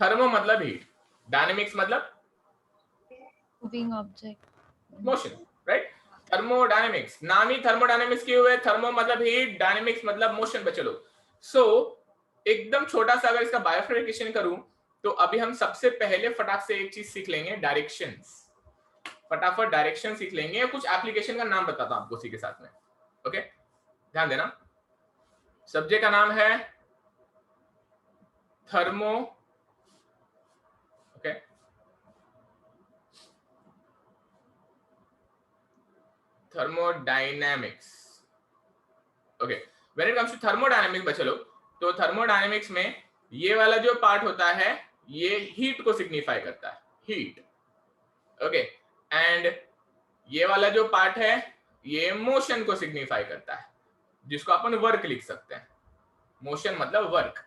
Thermo मतलब heat, dynamics मतलब moving object, motion, right. Thermodynamics, नाम ही थर्मोडायनेमिक्स किए हुए, थर्मो मतलब हीट, डायनेमिक्स मतलब मोशन। बच्चे लोग सो एकदम छोटा सा अगर इसका बायोफिकेशन करूं तो अभी हम सबसे पहले फटाक से एक चीज सीख लेंगे, डायरेक्शंस। फटाफट डायरेक्शन सीख लेंगे, कुछ एप्लीकेशन का नाम बताता हूं आपको उसी के साथ में। ओके, ध्यान देना। सब्जेक्ट का नाम है thermo, okay, thermodynamics. Okay, when it comes to thermodynamics बच्चे लोग, तो थर्मोडायनेमिक्स में ये वाला जो पार्ट होता है ये हीट को सिग्निफाई करता है, हीट। ओके, एंड ये वाला जो पार्ट है ये मोशन को सिग्निफाई करता है, जिसको अपन वर्क लिख सकते हैं। मोशन मतलब वर्क।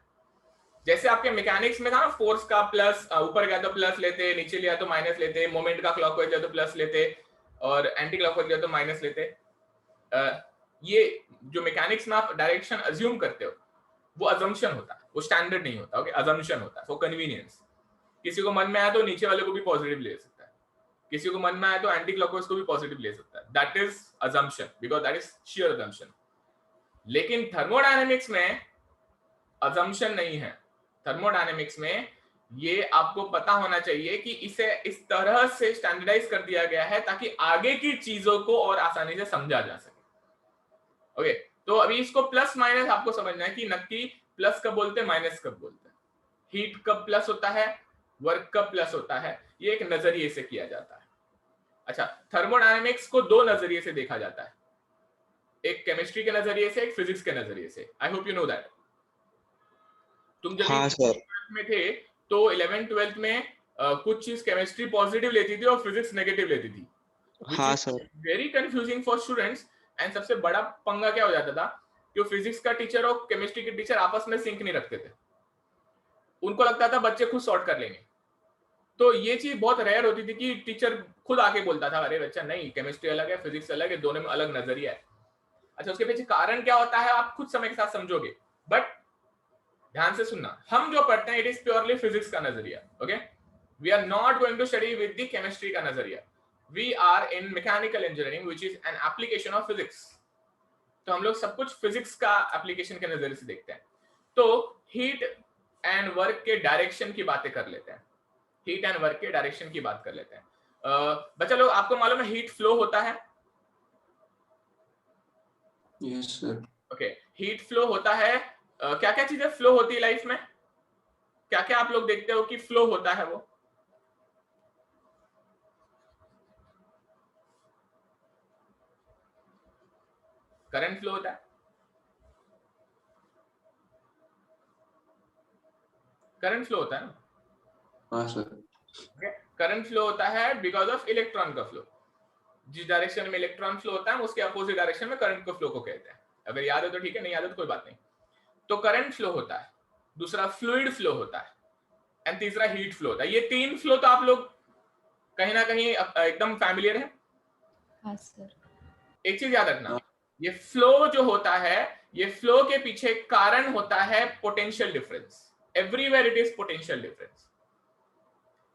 जैसे आपके मैकेनिक्स में था ना, फोर्स का प्लस, ऊपर गया तो प्लस लेते, नीचे लिया तो माइनस लेते, मोमेंट का क्लॉकवाइज गया तो प्लस लेते और एंटी क्लॉकवाइज गया तो माइनस लेते। ये जो मैकेनिक्स में आप डायरेक्शन अज्यूम करते हो वो अजम्पशन होता है, वो स्टैंडर्ड नहीं होता। ओके, अजम्पशन होता है फॉर कन्वीनियंस। किसी को मन में आया तो नीचे वाले को भी पॉजिटिव ले सकता है, किसी को मन में आया तो एंटी क्लॉकवाइज को भी पॉजिटिव ले सकता है। That is assumption, because that is shear assumption. लेकिन थर्मोडायनेमिक्स में अजम्पशन नहीं है। थर्मोडायनेमिक्स में ये आपको पता होना चाहिए कि इसे इस तरह से स्टैंडर्डाइज कर दिया गया है ताकि आगे की चीजों को और आसानी से समझा जा सके। ओके, तो अभी इसको प्लस माइनस आपको समझना है कि नक्की प्लस कब बोलते हैं, माइनस कब बोलते हैं, हीट कब प्लस होता है, वर्क कब प्लस होता है। ये एक नजरिए से किया जाता है। अच्छा, थर्मोडायनेमिक्स को दो नजरिए से देखा जाता है, एक केमिस्ट्री के नजरिए से, एक फिजिक्स के नजरिए से। I hope you know that. तुम जब हाँ सर। में थे तो 11th 12th में कुछ चीज केमिस्ट्री पॉजिटिव लेती थी और फिजिक्स नेगेटिव लेती थी, विच हाँ is sir. Very confusing for students. And सबसे बड़ा पंगा क्या हो जाता था कि फिजिक्स का टीचर और केमिस्ट्री के टीचर आपस में सिंक नहीं रखते थे। उनको लगता था बच्चे खुद सॉर्ट कर लेंगे। तो ये चीज बहुत रेयर होती थी कि टीचर खुद आके बोलता था, अरे बच्चा नहीं, केमिस्ट्री अलग है, फिजिक्स अलग है, दोनों में अलग नजरिया है। अच्छा, उसके पीछे कारण क्या होता है आप खुद समय के साथ समझोगे, बट ध्यान से सुनना। हम जो पढ़ते हैं इट इज प्योरली फिजिक्स का नजरिया। Okay, we are not going to study with the chemistry का नजरिया। We are in mechanical engineering which is an application of physics. तो हम लोग सब कुछ फिजिक्स का एप्लीकेशन के नजरिए से देखते हैं। तो हीट एंड वर्क के डायरेक्शन की बातें कर लेते हैं, हीट एंड वर्क के डायरेक्शन की बात कर लेते हैं। बच्चा लोग, आपको मालूम है हीट फ्लो होता है? Yes sir. Okay, heat flow होता है। क्या क्या चीजें फ्लो होती है लाइफ में, क्या क्या आप लोग देखते हो कि फ्लो होता है? वो करंट फ्लो होता है, करंट फ्लो होता है ना। हाँ सर। करंट फ्लो होता है बिकॉज ऑफ इलेक्ट्रॉन का फ्लो। जिस डायरेक्शन में इलेक्ट्रॉन फ्लो होता है उसके अपोजिट डायरेक्शन में करंट को फ्लो को कहते हैं। अगर याद है तो ठीक है, नहीं याद है तो कोई बात नहीं। तो करंट फ्लो होता है, दूसरा फ्लूइड फ्लो होता है, एंड तीसरा हीट फ्लो होता है। ये तीन फ्लो तो आप लोग कहीं ना कहीं एकदम फैमिलियर है। हाँ सर। एक चीज याद रखना, ये फ्लो जो होता है, ये फ्लो के पीछे कारण होता है potential difference. Everywhere it is potential difference.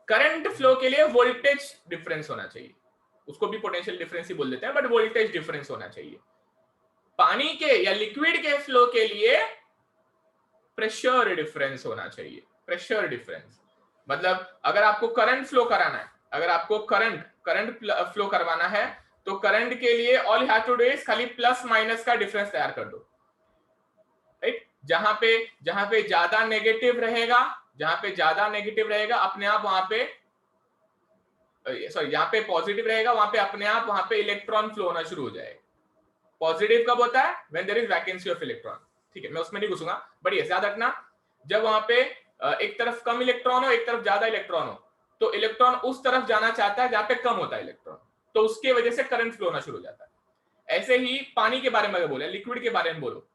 Current flow के लिए वोल्टेज डिफरेंस होना चाहिए, उसको भी पोटेंशियल डिफरेंस ही बोल देते हैं, बट वोल्टेज डिफरेंस होना चाहिए। पानी के या लिक्विड के फ्लो के लिए प्रेशर डिफरेंस होना चाहिए। प्रेशर डिफरेंस मतलब अगर आपको करंट फ्लो कराना है, अगर आपको करंट फ्लो करवाना है तो करंट के लिए all you have to do is खाली प्लस माइनस का डिफरेंस तैयार कर दो, राइट। जहां पे ज्यादा नेगेटिव रहेगा, जहां पे ज्यादा नेगेटिव रहेगा अपने आप वहां पे, सॉरी, जहां पे पॉजिटिव रहेगा वहां पे अपने आप वहां पे इलेक्ट्रॉन फ्लो होना शुरू हो जाएगा। पॉजिटिव कब होता है? When there is vacancy of electron. ठीक है, मैं उसमें नहीं घुसूंगा, बट ये याद रखना, जब वहां पे एक तरफ कम इलेक्ट्रॉन हो, एक तरफ ज्यादा इलेक्ट्रॉन हो, तो इलेक्ट्रॉन उस तरफ जाना चाहता है जहां पे कम होता है इलेक्ट्रॉन, तो उसकी वजह से करंट फ्लो होना शुरू हो जाता है। ऐसे ही पानी के बारे में अगर बोले, लिक्विड के बारे में बोलो,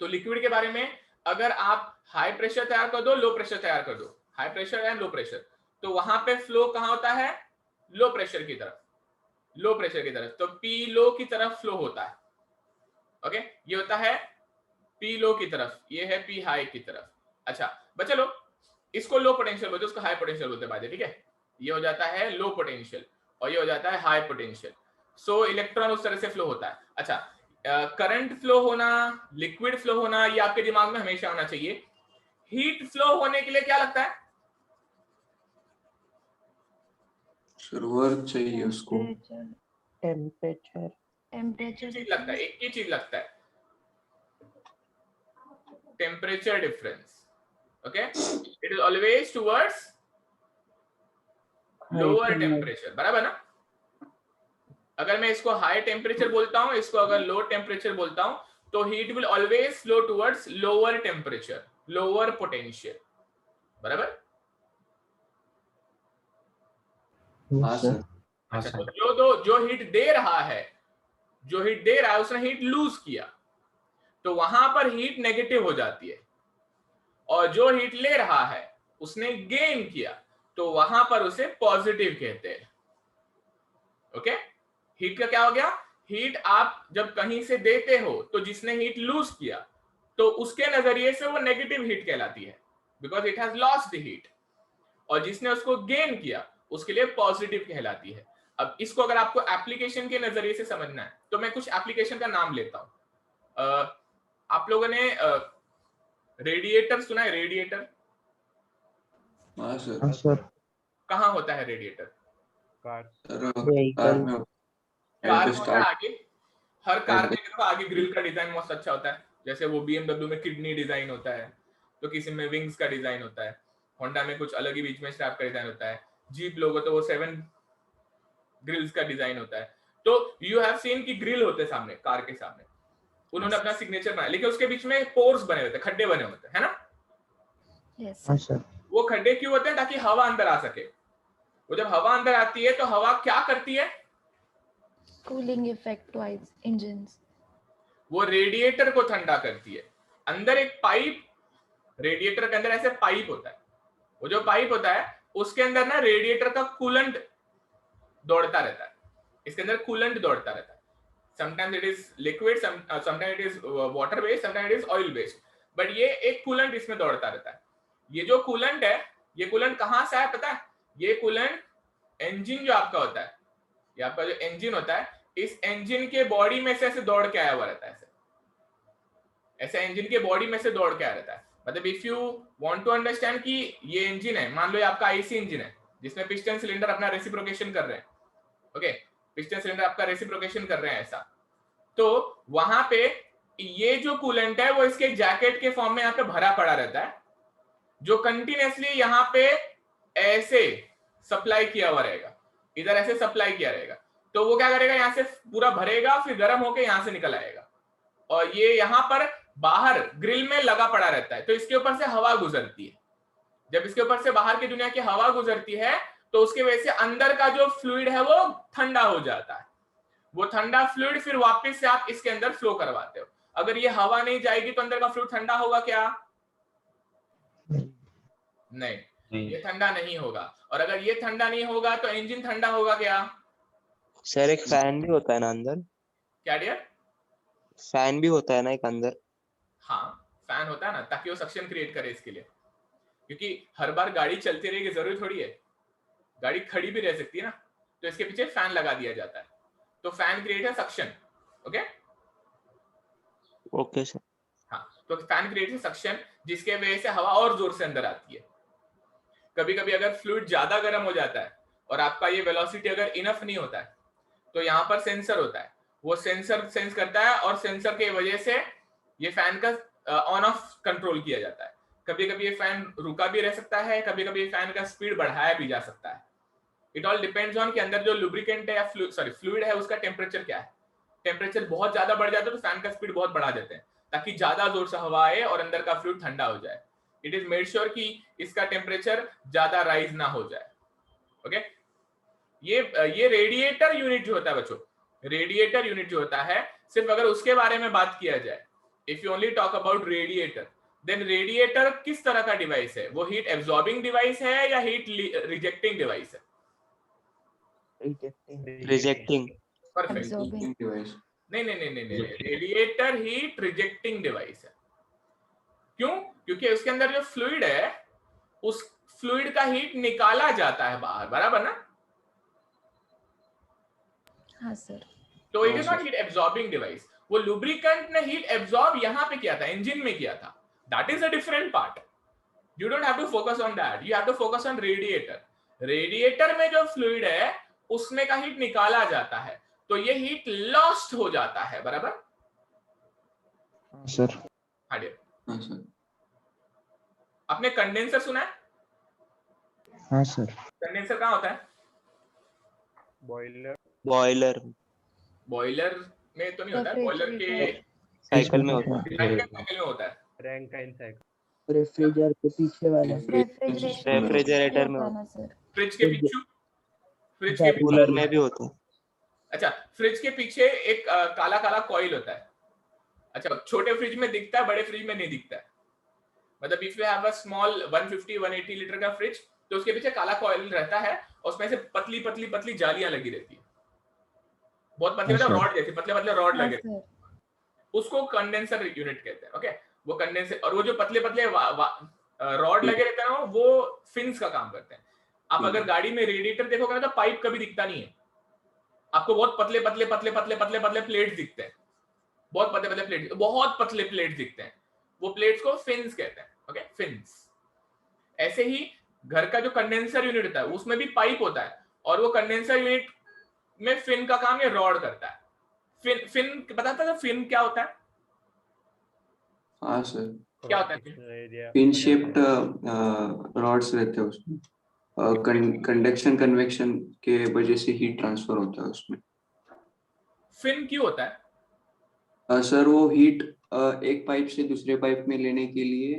तो लिक्विड के बारे में अगर आप हाई प्रेशर तैयार कर दो, लो प्रेशर तैयार कर दो, high pressure and low pressure, तो वहां पे फ्लो कहां होता है? लो प्रेशर की तरफ, लो प्रेशर की तरफ, तो पी लो की तरफ फ्लो होता है। ओके, ये होता है पी लो की तरफ, ये है पी हाई की तरफ। अच्छा बच्चा लोग, इसको लो पोटेंशियल बोलते हैं, उसको हाई पोटेंशियल बोलते हैं बाद में, ठीक है। ये हो जाता है लो पोटेंशियल और ये हो जाता है हाई पोटेंशियल। सो इलेक्ट्रॉन उस तरह से फ्लो होता है। अच्छा, करंट फ्लो होना, लिक्विड फ्लो होना, ये आपके दिमाग में हमेशा होना चाहिए। हीट फ्लो होने के लिए क्या लगता है? सर वर्क चाहिए उसको। टेम्परेचर एक चीज लगता है, एक ही चीज लगता है, temperature difference. Okay, it is always towards lower temperature, बराबर ना। अगर मैं इसको हाई टेम्परेचर बोलता हूं, इसको अगर लो टेम्परेचर बोलता हूं, तो heat will always flow towards lower temperature, lower potential, बराबर। हाँ सर। अच्छा, तो जो हीट दे रहा है, जो हीट दे रहा है उसने हीट लूज किया, तो वहां पर हीट नेगेटिव हो जाती है। और जो हीट ले रहा है उसने गेन किया, तो वहां पर उसे पॉजिटिव कहते हैं। ओके, हीट का क्या हो गया? हीट आप जब कहीं से देते हो तो जिसने हीट लूज किया, तो उसके नजरिए से वो नेगेटिव हीट कहलाती है, because it has lost the heat. और जिसने उसको गेन किया उसके लिए पॉजिटिव कहलाती है। अब इसको अगर आपको एप्लीकेशन के नजरिए से समझना है तो मैं कुछ एप्लीकेशन का नाम लेता हूं। आप लोगों ने रेडिएटर सुना है? रेडिएटर हाँ सर। कहाँ होता है रेडिएटर? सर कार में कार में होता है स्टार्ट आगे। हर कार के देखो आगे ग्रिल का डिजाइन बहुत अच्छा होता है। जैसे वो BMW में किडनी डिजाइन होता है, तो किसी में विंग्स का डिजाइन होता है, होंडा में कुछ अलग ही बीच में स्ट्रैप का डिजाइन होता है, जीप लोगो तो वो 7 ग्रिल्स का डिजाइन होता है। तो यू हैव सीन कि ग्रिल होते हैं सामने, कार के सामने, उन्होंने अपना सिग्नेचर बनाया, लेकिन उसके बीच में पोर्स बने होते हैं, खड्डे बने होते हैं, है ना। yes वो खड्डे क्यों होते हैं? ताकि हवा अंदर आ सके। वो जब हवा अंदर आती है तो हवा क्या करती है? cooling effect to engines वो रेडिएटर को ठंडा करती है। अंदर एक पाइप, रेडिएटर के अंदर ऐसे पाइप होता है, वो जो पाइप होता है उसके अंदर ना रेडिएटर का कूलेंट दौड़ता रहता है। इसके अंदर कूलेंट दौड़ता रहता है। Sometimes it is liquid, sometimes it is water based, sometimes it is oil based, but ये एक कूलेंट इसमें दौड़ता रहता है। ये जो कूलेंट है, ये कूलेंट कहां से है पता है? ये कूलेंट इंजन जो आपका होता है, ये आपका जो इंजन होता है, इस इंजन के बॉडी में से ऐसे दौड़ के आया हुआ रहता है। ऐसे इंजन के बॉडी में से दौड़ के आया रहता है। मतलब if you want to understand कि ये इंजन है, मान लो ये आपका आईसी इंजन है जिसमें पिस्टन सिलेंडर अपना रेसिप्रोकेशन कर रहे हैं। ओके, पिस्टन सिलेंडर आपका रेसिप्रोकेशन कर रहे हैं ऐसा, तो वहां पे ये जो कूलेंट है वो इसके जैकेट के फॉर्म में यहाँ पे भरा पड़ा रहता है, जो कंटिन्यूअसली यहाँ पे ऐसे सप्लाई किया हुआ रहेगा, इधर ऐसे सप्लाई किया रहेगा। तो वो क्या करेगा? यहाँ से पूरा भरेगा, फिर गर्म होकर यहाँ से निकल आएगा, और ये यहाँ पर बाहर ग्रिल में लगा पड़ा रहता है। तो इसके ऊपर से हवा गुजरती है। जब इसके ऊपर से बाहर की दुनिया की हवा गुजरती है तो उसके वजह से अंदर का जो फ्लूइड है वो ठंडा हो जाता है। वो ठंडा फ्लूइड फिर वापस से आप इसके अंदर फ्लो करवाते हो। अगर ये हवा नहीं जाएगी तो अंदर का फ्लूइड ठंडा होगा क्या? नहीं, ये ठंडा नहीं होगा। और अगर ये ठंडा नहीं होगा तो इंजन ठंडा होगा क्या? सर एक फैन भी होता है ना अंदर? क्या डियर? फैन भी होता है ना एक अंदर? हाँ, फैन होता है ना, ताकि वो सक्शन क्रिएट करे इसके लिए। क्योंकि हर बार गाड़ी चलती रहेगी जरूरी थोड़ी है, गाड़ी खड़ी भी रह सकती है ना, तो इसके पीछे फैन लगा दिया जाता है। तो फैन क्रिएट है सक्शन। Okay okay sir. हाँ, तो फैन क्रिएट है सक्शन, जिसके वजह से हवा और जोर से अंदर आती है। कभी कभी अगर फ्लूइड ज्यादा गर्म हो जाता है और आपका ये वेलोसिटी अगर इनफ नहीं होता है, तो यहाँ पर सेंसर होता है, वो सेंसर सेंस करता है, और सेंसर के वजह से ये फैन का ऑन ऑफ कंट्रोल किया जाता है। कभी कभी ये फैन रुका भी रह सकता है, कभी कभी फैन का स्पीड बढ़ाया भी जा सकता है। इट ऑल डिपेंड्स ऑन कि अंदर जो लुब्रिकेंट है या फ्लूइड है उसका टेम्परेचर क्या है। टेम्परेचर बहुत ज्यादा बढ़ जाता है तो फैन का स्पीड बहुत बढ़ा देते हैं, ताकि ज्यादा जोर से हवा आए और अंदर का फ्लूइड ठंडा हो जाए। इट इज मेड श्योर कि इसका टेम्परेचर ज्यादा राइज ना हो जाए। ओके, ये रेडिएटर यूनिट जो होता है बच्चों, रेडिएटर यूनिट जो होता है, सिर्फ अगर उसके बारे में बात किया जाए, if you only talk about radiator, then radiator किस तरह का डिवाइस है? वो हीट एब्जॉर्बिंग डिवाइस है या हीट रिजेक्टिंग डिवाइस है? रिजेक्टिंग। परफेक्ट। absorbing device. नहीं, रेडिएटर हीट रिजेक्टिंग डिवाइस है। क्यों? क्योंकि उसके अंदर जो फ्लूइड है उस फ्लूइड का हीट निकाला जाता है बाहर, बराबर ना? हाँ सर। तो इट हाँ, is not sir. Heat absorbing device. वो लुब्रिकेंट ने हीट एब्जॉर्ब यहां पे किया था, इंजन में किया था। That is a different part. You don't have to focus on that, you have to focus on radiator. Radiator में जो फ्लूइड है उसमें का हीट निकाला जाता है, तो ये हीट लॉस्ट हो जाता है, बराबर? हाँ सर। हाँ डियर। हाँ सर। आपने कंडेंसर सुना है? हाँ सर। कंडेंसर कहाँ होता है? बॉयलर। बॉयलर बॉयलर में तो नहीं होता है, बॉयलर के साइकिल में होता है। डिजाइन के साइकिल में होता है। Rankine cycle. रेफ्रिजरेटर के पीछे वाला। रेफ्रिजरेटर में होता है ना सर। फ्रिज के पीछे, फ्रिज के पीछे, कूलर में भी होता है। अच्छा फ्रिज के पीछे एक काला काला कॉइल होता है। अच्छा छोटे फ्रिज में दिखता है, बड़े फ्रिज में नहीं दिखता है। मतलब if you have a small 150 180 litre का फ्रिज, तो उसके पीछे काला कॉइल रहता है और उसमें से पतली पतली पतली जालियां लगी रहती है, बहुत पतली, मतलब रॉड जैसी पतले पतले रॉड हाँ लगे, सर। उसको कंडेंसर यूनिट कहते हैं। ओके, वो कंडेंसर, और वो जो पतले पतले रॉड लगे रहते हैं ना, वो फिन्स का काम करते हैं। आप अगर गाड़ी में रेडिएटर देखोगे ना, तो पाइप कभी दिखता नहीं है आपको, बहुत पतले पतले पतले पतले पतले पतले प्लेट्स दिखते हैं, बहुत पतले पतले प्लेट्स, बहुत पतले प्लेट्स दिखते हैं, वो प्लेट्स को फिन्स कहते हैं। Okay, fins. ऐसे ही घर का जो कंडेंसर यूनिट होता है उसमें भी पाइप होता है, और वो कंडेंसर यूनिट में फिन का काम ये रॉड करता है। फिन फिन बताता है फिन क्या होता है? हाँ सर। क्या होता है? पिन शेप्ड रॉड्स रहते हैं उसमें, कंडक्शन कन्वेक्शन के वजह से हीट ट्रांसफर होता है उसमें। फिन क्यों होता है? सर वो हीट एक पाइप से दूसरे पाइप में लेने के लिए,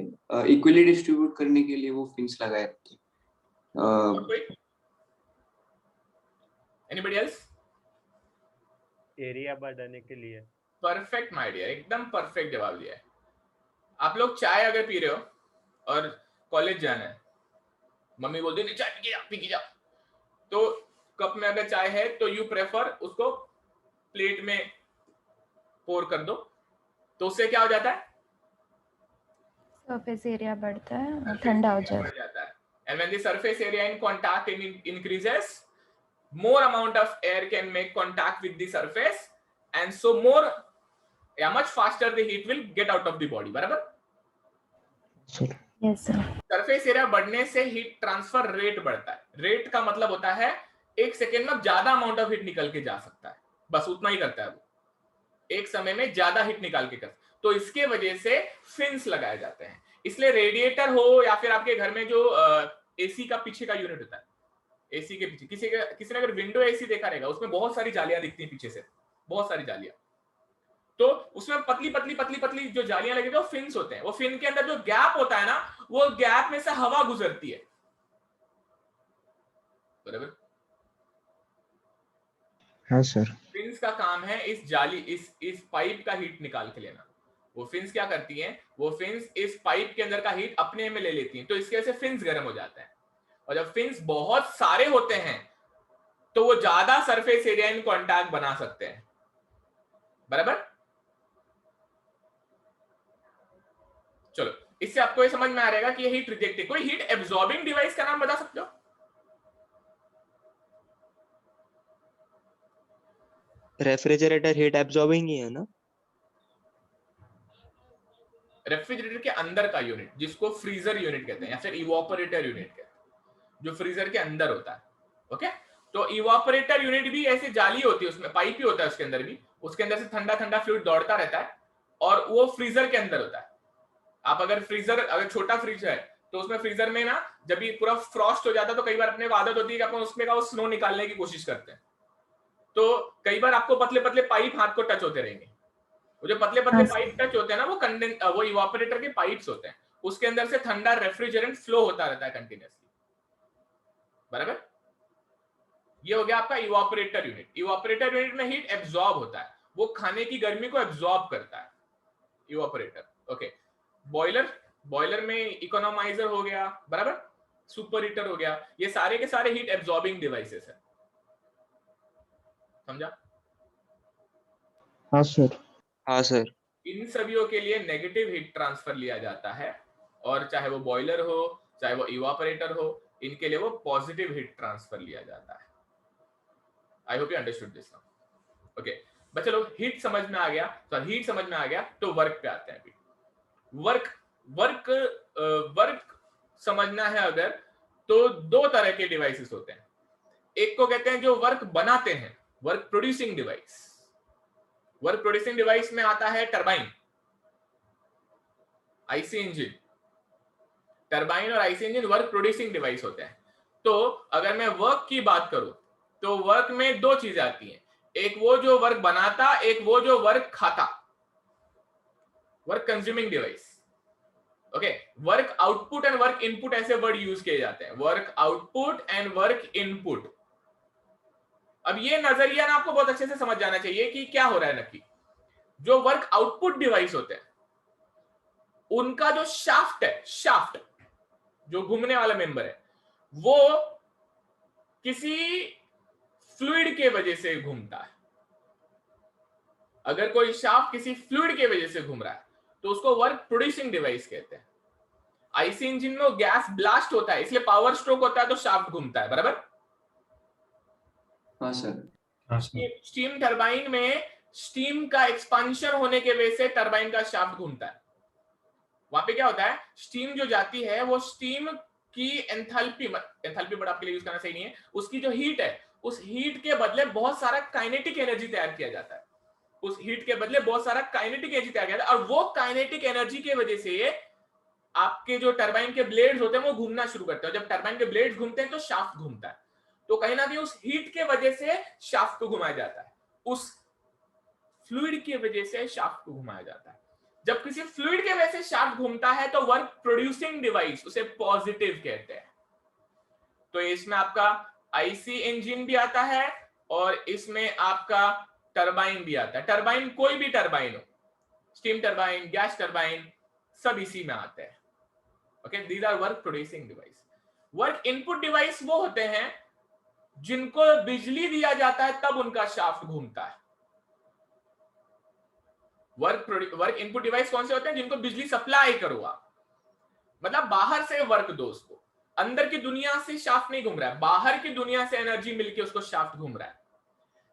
इक्वली डिस्ट्रीब्यूट करने के लिए वो फिन्स लगाए रहते हैं। और कोई? Anybody else? एरिया बढ़ाने के लिए। परफेक्ट माय डियर, एकदम परफेक्ट जवाब दिया है। आप लोग चाय अगर पी रहे हो और कॉलेज जाना है, मम्मी बोलती है चाय पी के जा, तो कप में अगर चाय है तो यू प्रेफर उसको प्लेट में पोर कर दो, तो उससे क्या हो जाता है? सरफेस एरिया बढ़ता है और ठंडा हो बढ़ जाता है। And when the surface area in contact increases, more amount of air can make contact with the surface, and so more, much faster the heat will get out of the body, बराबर? Yes sir. Surface area बढ़ने से heat transfer rate बढ़ता है। Rate का मतलब होता है एक सेकेंड में ज्यादा अमाउंट ऑफ हीट निकल के जा सकता है, बस उतना ही करता है वो, एक समय में ज्यादा हीट निकाल के कर। तो इसके वजह से फिन्स लगाए जाते हैं। इसलिए रेडिएटर हो या फिर आपके घर में जो एसी का पीछे का यूनिट होता है, एसी के पीछे किसी ने अगर विंडो एसी देखा रहेगा, उसमें बहुत सारी जालियां दिखती हैं पीछे से, बहुत सारी जालियां, तो उसमें पतली पतली पतली पतली जो जालियां लगी वो फिन्स होते हैं। वो फिन के अंदर जो गैप होता है ना, वो गैप में से हवा गुजरती है, बराबर? हाँ सर। फिन्स का काम है इस जाली इस पाइप का हीट निकाल के लेना। वो फिन्स क्या करती हैं, वो फिन्स इस पाइप के अंदर का हीट अपने में ले लेती हैं, तो इसकी वजह से फिन्स गर्म हो जाते हैं। और जब फिन्स बहुत सारे होते हैं तो वो ज्यादा सरफेस एरिया इन कांटेक्ट बना सकते हैं, बराबर? चलो, इससे आपको ये समझ में आ रहेगा कि ये हीट रिजेक्टिव। कोई हीट एब्जॉर्बिंग डिवाइस का नाम बता सकते हो? रेफ्रिजरेटर हीट एब्जॉर्बिंग ही है ना? रेफ्रिजरेटर के अंदर का यूनिट जिसको फ्रीजर यूनिट कहते हैं या फिर इवापोरेटर यूनिट कहते हैं, जो फ्रीजर के अंदर होता है। ओके, तो इवापोरेटर यूनिट भी ऐसे जाली होती है, उसमें पाइप ही होता है उसके अंदर भी, उसके अंदर से ठंडा ठंडा फ्लूइड दौड़ता रहता है और वो फ्रीजर के अंदर होता है। आप अगर छोटा फ्रिज है तो उसमें फ्रीजर में ना जब ये पूरा फ्रॉस्ट हो जाता है तो कई बार अपने को आदत होती है कि अपन उसमें का वो स्नो निकालने की कोशिश करते हैं, तो कई बार आपको पतले पतले पाइप हाथ को टच होते रहेंगे। वो जो पतले पतले पाइप टच होते हैं ना, वो इवापोरेटर के पाइप्स होते हैं, उसके अंदर से ठंडा रेफ्रिजरेंट फ्लो होता रहता है कंटिन्यूअसली, बराबर? ये हो गया आपका इवापोरेटर यूनिट। इवापोरेटर यूनिट में हीट एब्जॉर्ब होता है, वो खाने की गर्मी को एब्जॉर्ब करता है, इवापोरेटर। ओके, बॉयलर में इकोनोमाइजर हो गया, बराबर? सुपर हीटर हो गया, ये सारे के सारे हीट एब्जॉर्बिंग डिवाइसेस है, समझा? हाँ सर। हाँ सर। इन सभी के लिए नेगेटिव हीट ट्रांसफर लिया जाता है, और चाहे वो बॉयलर हो, चाहे वो इवापोरेटर हो, इनके लिए वो पॉजिटिव हीट ट्रांसफर लिया जाता है। I hope you understood this now. Okay बच्चे लोग, हीट समझ में आ गया, तो हीट समझ में आ गया तो वर्क पे आते हैं अभी। वर्क समझना है अगर, तो दो तरह के डिवाइसेस होते हैं। एक को कहते हैं जो वर्क बनाते हैं, work producing device. Work producing device में आता है टरबाइन, आईसी इंजन। टरबाइन और IC engine work producing device होते हैं। तो अगर मैं वर्क की बात करूं तो वर्क में दो चीजें आती हैं, एक वो जो वर्क बनाता, एक वो जो वर्क खाता, work consuming device. Okay, work output and work input ऐसे वर्ड यूज किए जाते हैं, work output and work input. अब ये नजरिया ना आपको बहुत अच्छे से समझ जाना चाहिए कि क्या हो रहा है नक्की। जो वर्क आउटपुट डिवाइस होते हैं उनका जो शाफ्ट है, शाफ्ट जो घूमने वाला मेंबर है, वो किसी फ्लूइड के वजह से घूमता है। अगर कोई शाफ्ट किसी फ्लूइड के वजह से घूम रहा है तो उसको वर्क प्रोड्यूसिंग डिवाइस कहते हैं। आईसी इंजन में गैस ब्लास्ट होता है, इसलिए पावर स्ट्रोक होता है तो शाफ्ट घूमता है, बराबर। हाँ सर। स्टीम टरबाइन में स्टीम का एक्सपांशन होने के वजह से टरबाइन का शाफ्ट घूमता है। वहां पे क्या होता है, स्टीम जो जाती है वो स्टीम की एंथैल्पी वर्ड आपके लिए यूज करना सही नहीं है, उसकी जो हीट है उस हीट के बदले बहुत सारा काइनेटिक एनर्जी तैयार किया जाता है। उस हीट के बदले बहुत सारा काइनेटिक एनर्जी तैयार किया जाता है, और वो काइनेटिक एनर्जी की वजह से आपके जो टरबाइन के ब्लेड्स होते हैं वो घूमना शुरू करते हैं। जब टरबाइन के ब्लेड्स घूमते हैं तो शाफ्ट घूमता है। तो कहीं ना कहीं उस हीट के वजह से शाफ्ट को घुमाया जाता है, उस फ्लूइड की वजह से शाफ्ट को घुमाया जाता है। जब किसी फ्लूइड के वजह से शाफ्ट घूमता है तो वर्क प्रोड्यूसिंग डिवाइस, उसे पॉजिटिव कहते हैं। तो इसमें आपका आईसी इंजन भी आता है और इसमें आपका टरबाइन भी आता है। टरबाइन कोई भी टरबाइन हो, स्टीम टरबाइन, गैस टरबाइन, सब इसी में आते हैं। Okay, these are work producing device. Work input device वो होते हैं जिनको बिजली दिया जाता है तब उनका शाफ्ट घूमता है। वर्क इनपुट डिवाइस कौन से होते हैं, जिनको बिजली सप्लाई करो आप, मतलब बाहर से वर्क दो उसको, अंदर की दुनिया से शाफ्ट नहीं घूम रहा है, बाहर की दुनिया से एनर्जी मिलके उसको शाफ्ट घूम रहा है।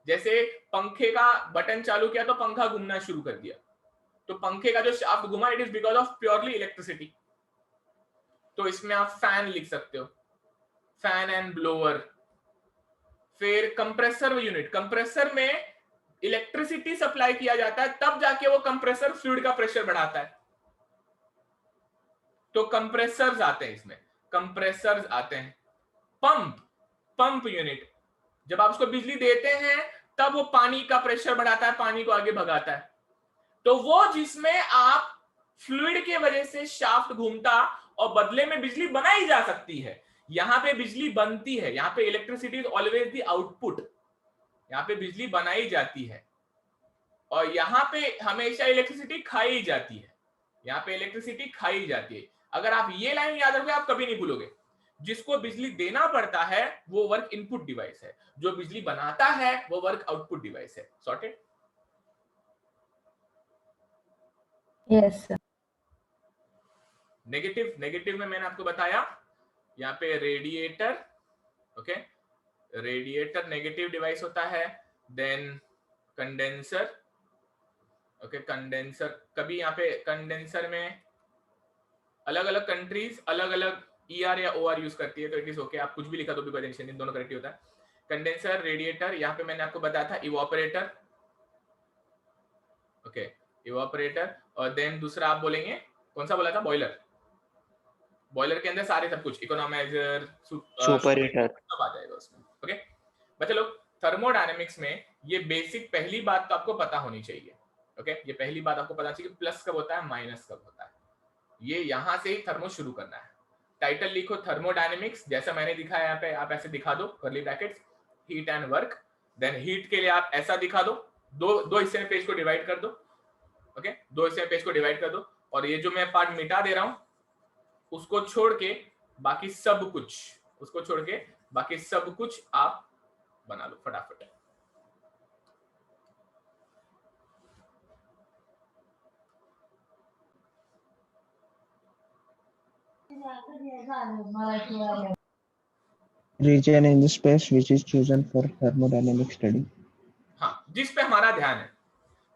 जैसे पंखे का बटन चालू किया तो पंखा घूमना शुरू कर दिया, तो पंखे का जो शाफ्ट घुमा, it is because of purely electricity. तो इसमें आप फैन लिख सकते हो, फैन एंड ब्लोअर। फिर कंप्रेसर यूनिट, कंप्रेसर में इलेक्ट्रिसिटी सप्लाई किया जाता है तब जाके वो कंप्रेसर फ्लूइड का प्रेशर बढ़ाता है, तो कंप्रेसर्स आते हैं इसमें, कंप्रेसर्स आते हैं। पंप यूनिट, जब आप उसको बिजली देते हैं तब वो पानी का प्रेशर बढ़ाता है, पानी को आगे भगाता है। तो वो जिसमें आप फ्लूइड के वजह से शाफ्ट घूमता और बदले में बिजली बनाई जा सकती है, यहां पे बिजली बनती है, यहां पे electricity is always the output, यहां पे बिजली बनाई जाती है और यहां पे हमेशा इलेक्ट्रिसिटी खाई जाती है, यहां पे इलेक्ट्रिसिटी खाई जाती है। अगर आप ये लाइन याद रखोगे आप कभी नहीं भूलोगे। जिसको बिजली देना पड़ता है वो वर्क इनपुट डिवाइस है, जो बिजली बनाता है वो वर्क आउटपुट डिवाइस है। सॉर्टेड? Yes sir. नेगेटिव में मैंने आपको बताया, यहाँ पे radiator, okay, radiator negative device होता है। देन कंडेंसर, ओके, कंडेंसर, कभी यहाँ पे कंडेंसर में अलग अलग कंट्रीज अलग अलग ER या OR यूज करती है, तो इट इज ओके, आप कुछ भी लिखा तो भी कोई टेंशन नहीं, दोनों करेक्ट होता है। कंडेंसर, रेडिएटर, यहाँ पे मैंने आपको बताया था इवापोरेटर, ओके, इवापोरेटर। और देन दूसरा आप बोलेंगे कौन सा बोला था, बॉयलर। बॉयलर के अंदर सारे सब कुछ, इकोनोमाइजर, सुपर हीटर सब आ जाएगा उसमें। ओके बच्चे लोग, थर्मोडायनेमिक्स में ये बेसिक पहली बात तो आपको पता होनी चाहिए। ओके, ये पहली बात आपको पता चाहिए, प्लस कब होता है, माइनस कब होता है, ये यहां से ही थर्मो शुरू करना है। टाइटल लिखो थर्मोडायनेमिक्स, जैसा मैंने दिखाया यहाँ पे, आप ऐसे दिखा दो, curly brackets, heat and work. Then heat के लिए आप ऐसा दिखा दो, दो हिस्से में पेज को डिवाइड कर दो। ओके, दो हिस्से में पेज को डिवाइड कर दो, और ये जो मैं पार्ट मिटा दे रहा हूं उसको छोड़ के बाकी सब कुछ, उसको छोड़ के बाकी सब कुछ आप बना लो फटाफट। Region in the space which is chosen for thermodynamic study. हाँ, जिस पे हमारा ध्यान है,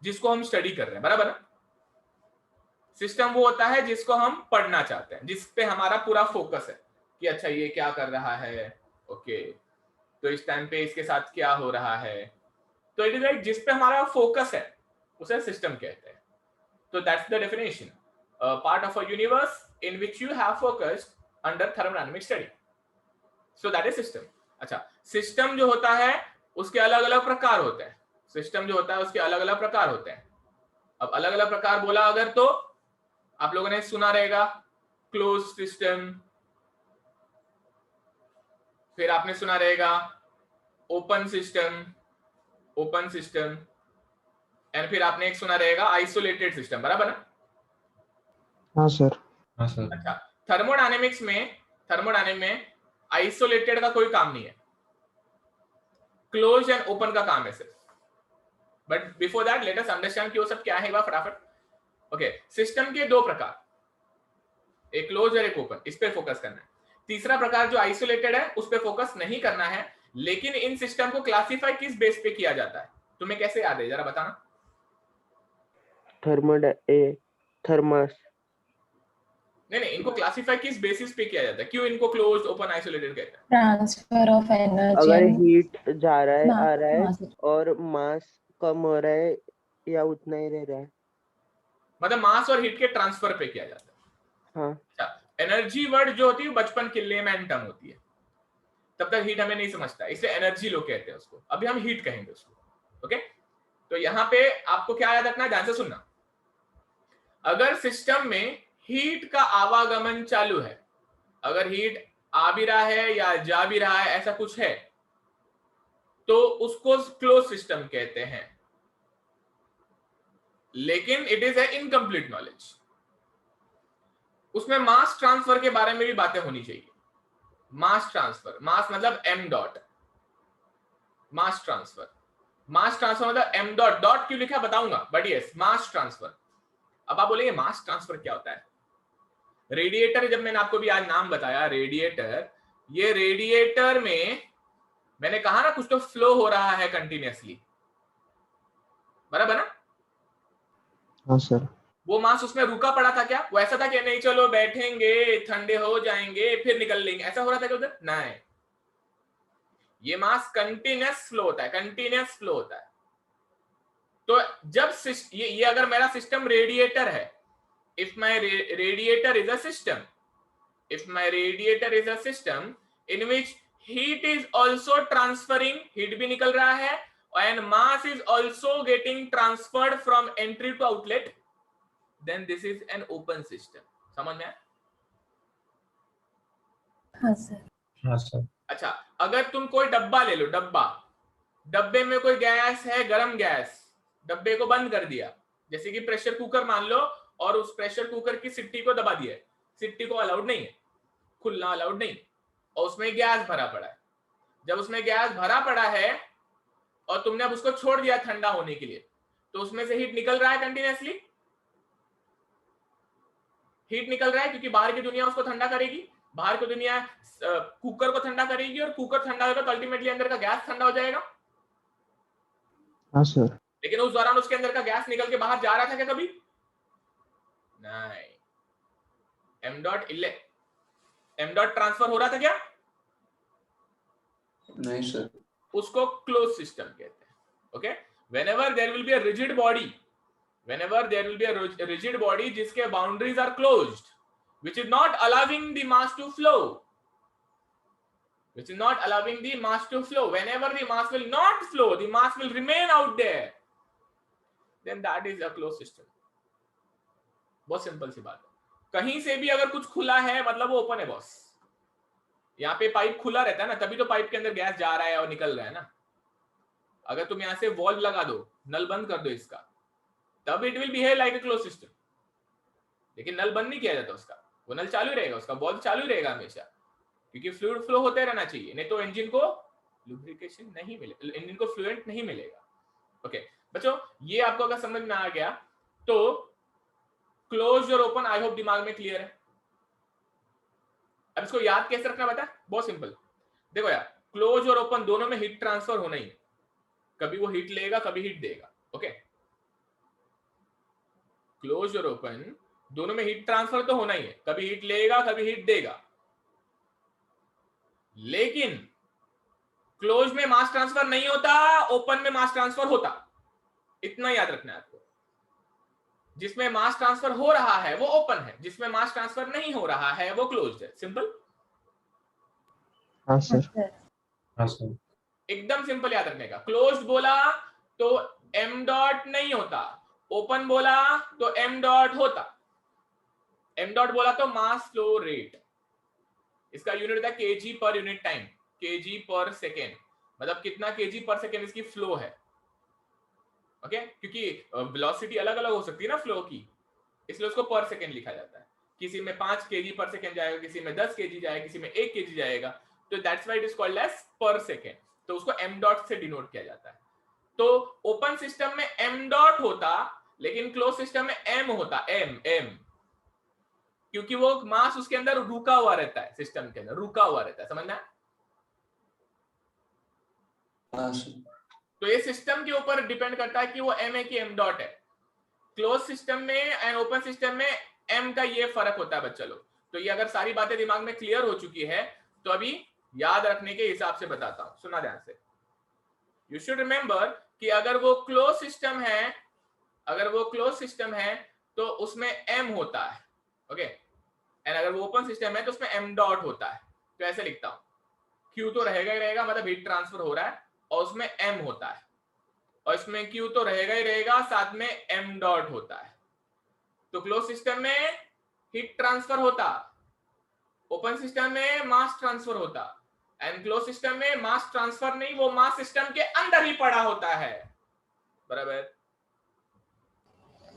जिसको हम स्टडी कर रहे हैं, बराबर है। सिस्टम वो होता है जिसको हम पढ़ना चाहते हैं, जिस पे हमारा पूरा फोकस है कि अच्छा ये क्या कर रहा है, ओके तो इस टाइम पे इसके साथ क्या हो रहा है, तो इट इज लाइक जिस पे हमारा फोकस है उसे सिस्टम कहते हैं। तो that's the definition, part of a universe in which you have focused under thermodynamic study, so that is system. अच्छा, सिस्टम जो होता है उसके अलग अलग प्रकार होते हैं, सिस्टम जो होता है उसके अलग अलग प्रकार होते हैं। अब अलग अलग प्रकार बोला अगर तो आप लोगों ने सुना रहेगा क्लोज सिस्टम, फिर आपने सुना रहेगा open system, open system, and फिर आपने एक सुना रहेगा आइसोलेटेड सिस्टम, बराबर ना? हाँ सर। अच्छा, थर्मोडायनेमिक्स में आइसोलेटेड का कोई काम नहीं है, क्लोज एंड ओपन का काम है सिर्फ। But before that let us understand कि वो सब क्या है फटाफट। ओके, सिस्टम के दो प्रकार, एक क्लोज और एक ओपन, इस पे फोकस करना है। तीसरा प्रकार जो आइसोलेटेड है उस पे फोकस नहीं करना है, लेकिन इन सिस्टम को क्लासिफाई किस बेस पे किया जाता है, तुम्हें कैसे याद है जरा बताना? थर्मस। नहीं, इनको क्लासिफाई किस बेसिस पे किया जाता है? क्यों इनको क्लोज ओपन आइसोलेटेड कहते हैं? Transfer of energy. अगर हीट जा रहा है हाँ, आ रहा है हाँ सर। और मास कम हो रहा है या उतना ही रह रहा है, मतलब मास और हीट के ट्रांसफर पे किया जाता है। हाँ। अच्छा, एनर्जी वर्ड जो होती है बचपन के लेमैन टर्म होती है, तब तक हीट हमें नहीं समझता, इसलिए एनर्जी लोग कहते हैं उसको, अभी हम हीट कहेंगे उसको। ओके, तो यहां पे आपको क्या याद रखना है, ध्यान से सुनना। अगर सिस्टम में हीट का आवागमन चालू है, अगर हीट आ भी रहा है या जा भी रहा है, ऐसा कुछ है, तो उसको क्लोज सिस्टम कहते हैं। लेकिन it is a incomplete knowledge, उसमें मास ट्रांसफर के बारे में भी बातें होनी चाहिए। मास ट्रांसफर, मास मतलब एम डॉट, मास ट्रांसफर मतलब एम डॉट, डॉट क्यों लिखा बताऊंगा, बट यस मास ट्रांसफर। अब आप बोलेंगे मास ट्रांसफर क्या होता है? रेडिएटर, जब मैंने आपको भी आज नाम बताया रेडिएटर, ये रेडिएटर में मैंने कहा ना कुछ तो फ्लो हो रहा है कंटिन्यूअसली, बराबर ना? हाँ सर। वो मास उसमें रुका पड़ा था क्या? वो ऐसा था कि नहीं चलो बैठेंगे ठंडे हो जाएंगे फिर निकल लेंगे, ऐसा हो रहा था क्या उधर? नहीं, ये मास कंटिन्यूअस फ्लो होता है, कंटिन्यूअस फ्लो होता है। तो जब ये अगर मेरा सिस्टम रेडिएटर है, if my radiator is a system in which heat is also transferring, heat भी निकल रहा है and mass is also getting transferred from entry to outlet, then this is an open system। समझ में आया? हाँ sir. हाँ सर। अच्छा, अगर तुम कोई डब्बा ले लो, डब्बे में कोई गैस है, गर्म गैस, डब्बे को बंद कर दिया, जैसे कि प्रेशर कुकर मान लो, और उस प्रेशर कुकर की सिट्टी को दबा दिया, सिट्टी को अलाउड नहीं है, खुलना अलाउड नहीं, और उसमें गैस भरा पड़ा है। जब उसमें गैस भरा पड़ा है और तुमने अब उसको छोड़ दिया ठंडा होने के लिए, तो उसमें से हीट निकल रहा है कंटिन्यूअसली, हीट निकल रहा है क्योंकि बाहर की दुनिया उसको ठंडा करेगी, बाहर की दुनिया कुकर को ठंडा करेगी, और कुकर ठंडा होगा तो अल्टीमेटली अंदर का गैस ठंडा हो जाएगा। हाँ सर। लेकिन उस दौरान उसके अंदर का गैस निकल के बाहर जा रहा था क्या कभी? नहीं। एम डॉट ट्रांसफर हो रहा था क्या? नहीं सर। उसको क्लोज सिस्टम कहते हैं। Okay, whenever there will be a rigid body, जिसके boundaries are closed, which is not allowing the mass to flow, whenever the mass will not flow, the mass will remain out there, then that is a closed system। बहुत simple सी बात है। कहीं से भी अगर कुछ खुला है मतलब वो ओपन है बॉस। यहाँ पे पाइप खुला रहता है ना, तभी तो पाइप के अंदर गैस जा रहा है और निकल रहा है ना। अगर तुम यहाँ से वॉल्व लगा दो, नल बंद कर दो इसका, तब it will behave like a close system. लेकिन नल बंद नहीं किया जाता उसका, वो नल चालू रहेगा, उसका वॉल्व चालू रहेगा हमेशा, क्योंकि फ्लूइड फ्लो होते रहना चाहिए, नहीं तो इंजन को लुब्रिकेशन नहीं मिलेगा, इंजन को फ्लूएंट नहीं मिलेगा। ओके बच्चों, ये आपको अगर समझ में आ गया तो क्लोज और ओपन आई होप दिमाग में क्लियर है। अब इसको याद कैसे रखना बता, बहुत सिंपल। देखो यार, क्लोज और ओपन दोनों में हीट ट्रांसफर होना ही है, कभी वो हीट लेगा कभी हीट देगा। ओके, क्लोज और ओपन दोनों में हीट ट्रांसफर तो होना ही है, कभी हीट लेगा कभी हीट देगा। लेकिन क्लोज में मास ट्रांसफर नहीं होता, ओपन में मास ट्रांसफर होता, इतना याद रखना है आपको। जिसमें मास ट्रांसफर हो रहा है वो ओपन है, जिसमें मास ट्रांसफर नहीं हो रहा है वो क्लोज्ड है। सिंपल। हाँ हाँ सर। सर। हाँ सर। एकदम सिंपल याद रखने का। क्लोज्ड बोला तो एम डॉट नहीं होता, ओपन बोला तो एम डॉट होता। एम डॉट बोला तो मास फ्लो रेट, इसका यूनिट होता है केजी पर यूनिट टाइम, केजी पर सेकेंड, मतलब कितना केजी पर सेकेंड इसकी फ्लो है। ओके, क्योंकि वेलोसिटी अलग अलग हो सकती है ना फ्लो की, इसलिए उसको पर सेकेंड लिखा जाता है। किसी में 5 केजी पर सेकेंड जाएगा, किसी में 10 केजी जाएगा, किसी में 1 केजी जाएगा, तो that's why it is called as per second. तो उसको एम डॉट से डिनोट किया जाता है। तो ओपन सिस्टम में एम डॉट होता, लेकिन क्लोज सिस्टम में एम होता, एम एम, क्योंकि वो मास उसके अंदर रुका हुआ रहता है, सिस्टम के अंदर रुका हुआ रहता है। समझना? हाँ सर। तो ये सिस्टम के ऊपर डिपेंड करता है कि वो एम है कि एम डॉट है। क्लोज सिस्टम में एंड ओपन सिस्टम में एम का ये फर्क होता है बच्चा लोग। तो ये अगर सारी बातें दिमाग में क्लियर हो चुकी है तो अभी याद रखने के हिसाब से बताता हूं, सुना ध्यान से। यू शुड रिमेंबर कि अगर वो क्लोज सिस्टम है, अगर वो क्लोज सिस्टम है तो उसमें एम होता है। ओके, एंड अगर वो ओपन सिस्टम है तो उसमें एम डॉट होता है। तो ऐसे लिखता हूं, क्यू तो रहेगा ही रहेगा, मतलब हीट ट्रांसफर हो रहा है, और उसमें एम होता है, और इसमें क्यू तो रहेगा ही रहेगा, साथ में एम डॉट होता है। तो क्लोज सिस्टम में हीट ट्रांसफर होता, ओपन सिस्टम में मास ट्रांसफर होता, एंड क्लोज सिस्टम में मास ट्रांसफर नहीं, वो मास सिस्टम के अंदर ही पड़ा होता है। बराबर?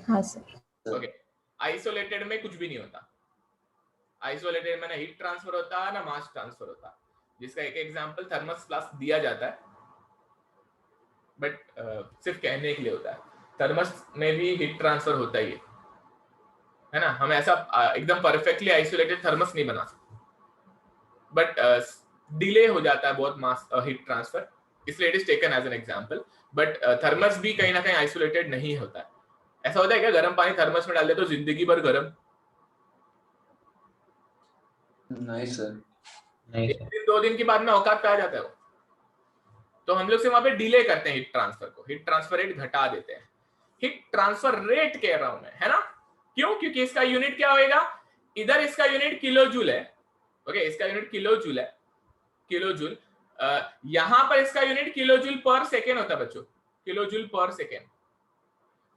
हाँ सर। ओके, आइसोलेटेड में कुछ भी नहीं होता। आइसोलेटेड में ना हीट ट्रांसफर होता ना मास ट्रांसफर होता, जिसका एक एग्जांपल थर्मस फ्लास्क दिया जाता है, बट सिर्फ कहने के लिए होता है। थर्मस में भी हीट ट्रांसफर होता ही है ना। हम ऐसा एकदम परफेक्टली आइसोलेटेड थर्मस नहीं बना सकते, बट डिले हो जाता है बहुत मास हीट ट्रांसफर, इसलिए it is taken as an example. But thermos भी कहीं ना कहीं आइसोलेटेड नहीं होता है। ऐसा होता है क्या गर्म पानी थर्मस में डाल दे तो जिंदगी भर गर्म? नहीं सर। नहीं एक सर। दिन 2 दिन के बाद में औकात पे आ जाता है वो। तो हम लोग से वहां पे डिले करते हैं हीट ट्रांसफर को, हीट ट्रांसफर रेट घटा देते हैं। हीट ट्रांसफर रेट कह रहा हूं मैं, है ना? क्यों? क्योंकि इसका यूनिट क्या होएगा, इधर इसका यूनिट किलो जूल है। ओके, इसका यूनिट किलो जूल है, किलो जूल। यहां पर इसका यूनिट किलो जूल पर सेकेंड होता है बच्चों, किलो जूल पर सेकेंड।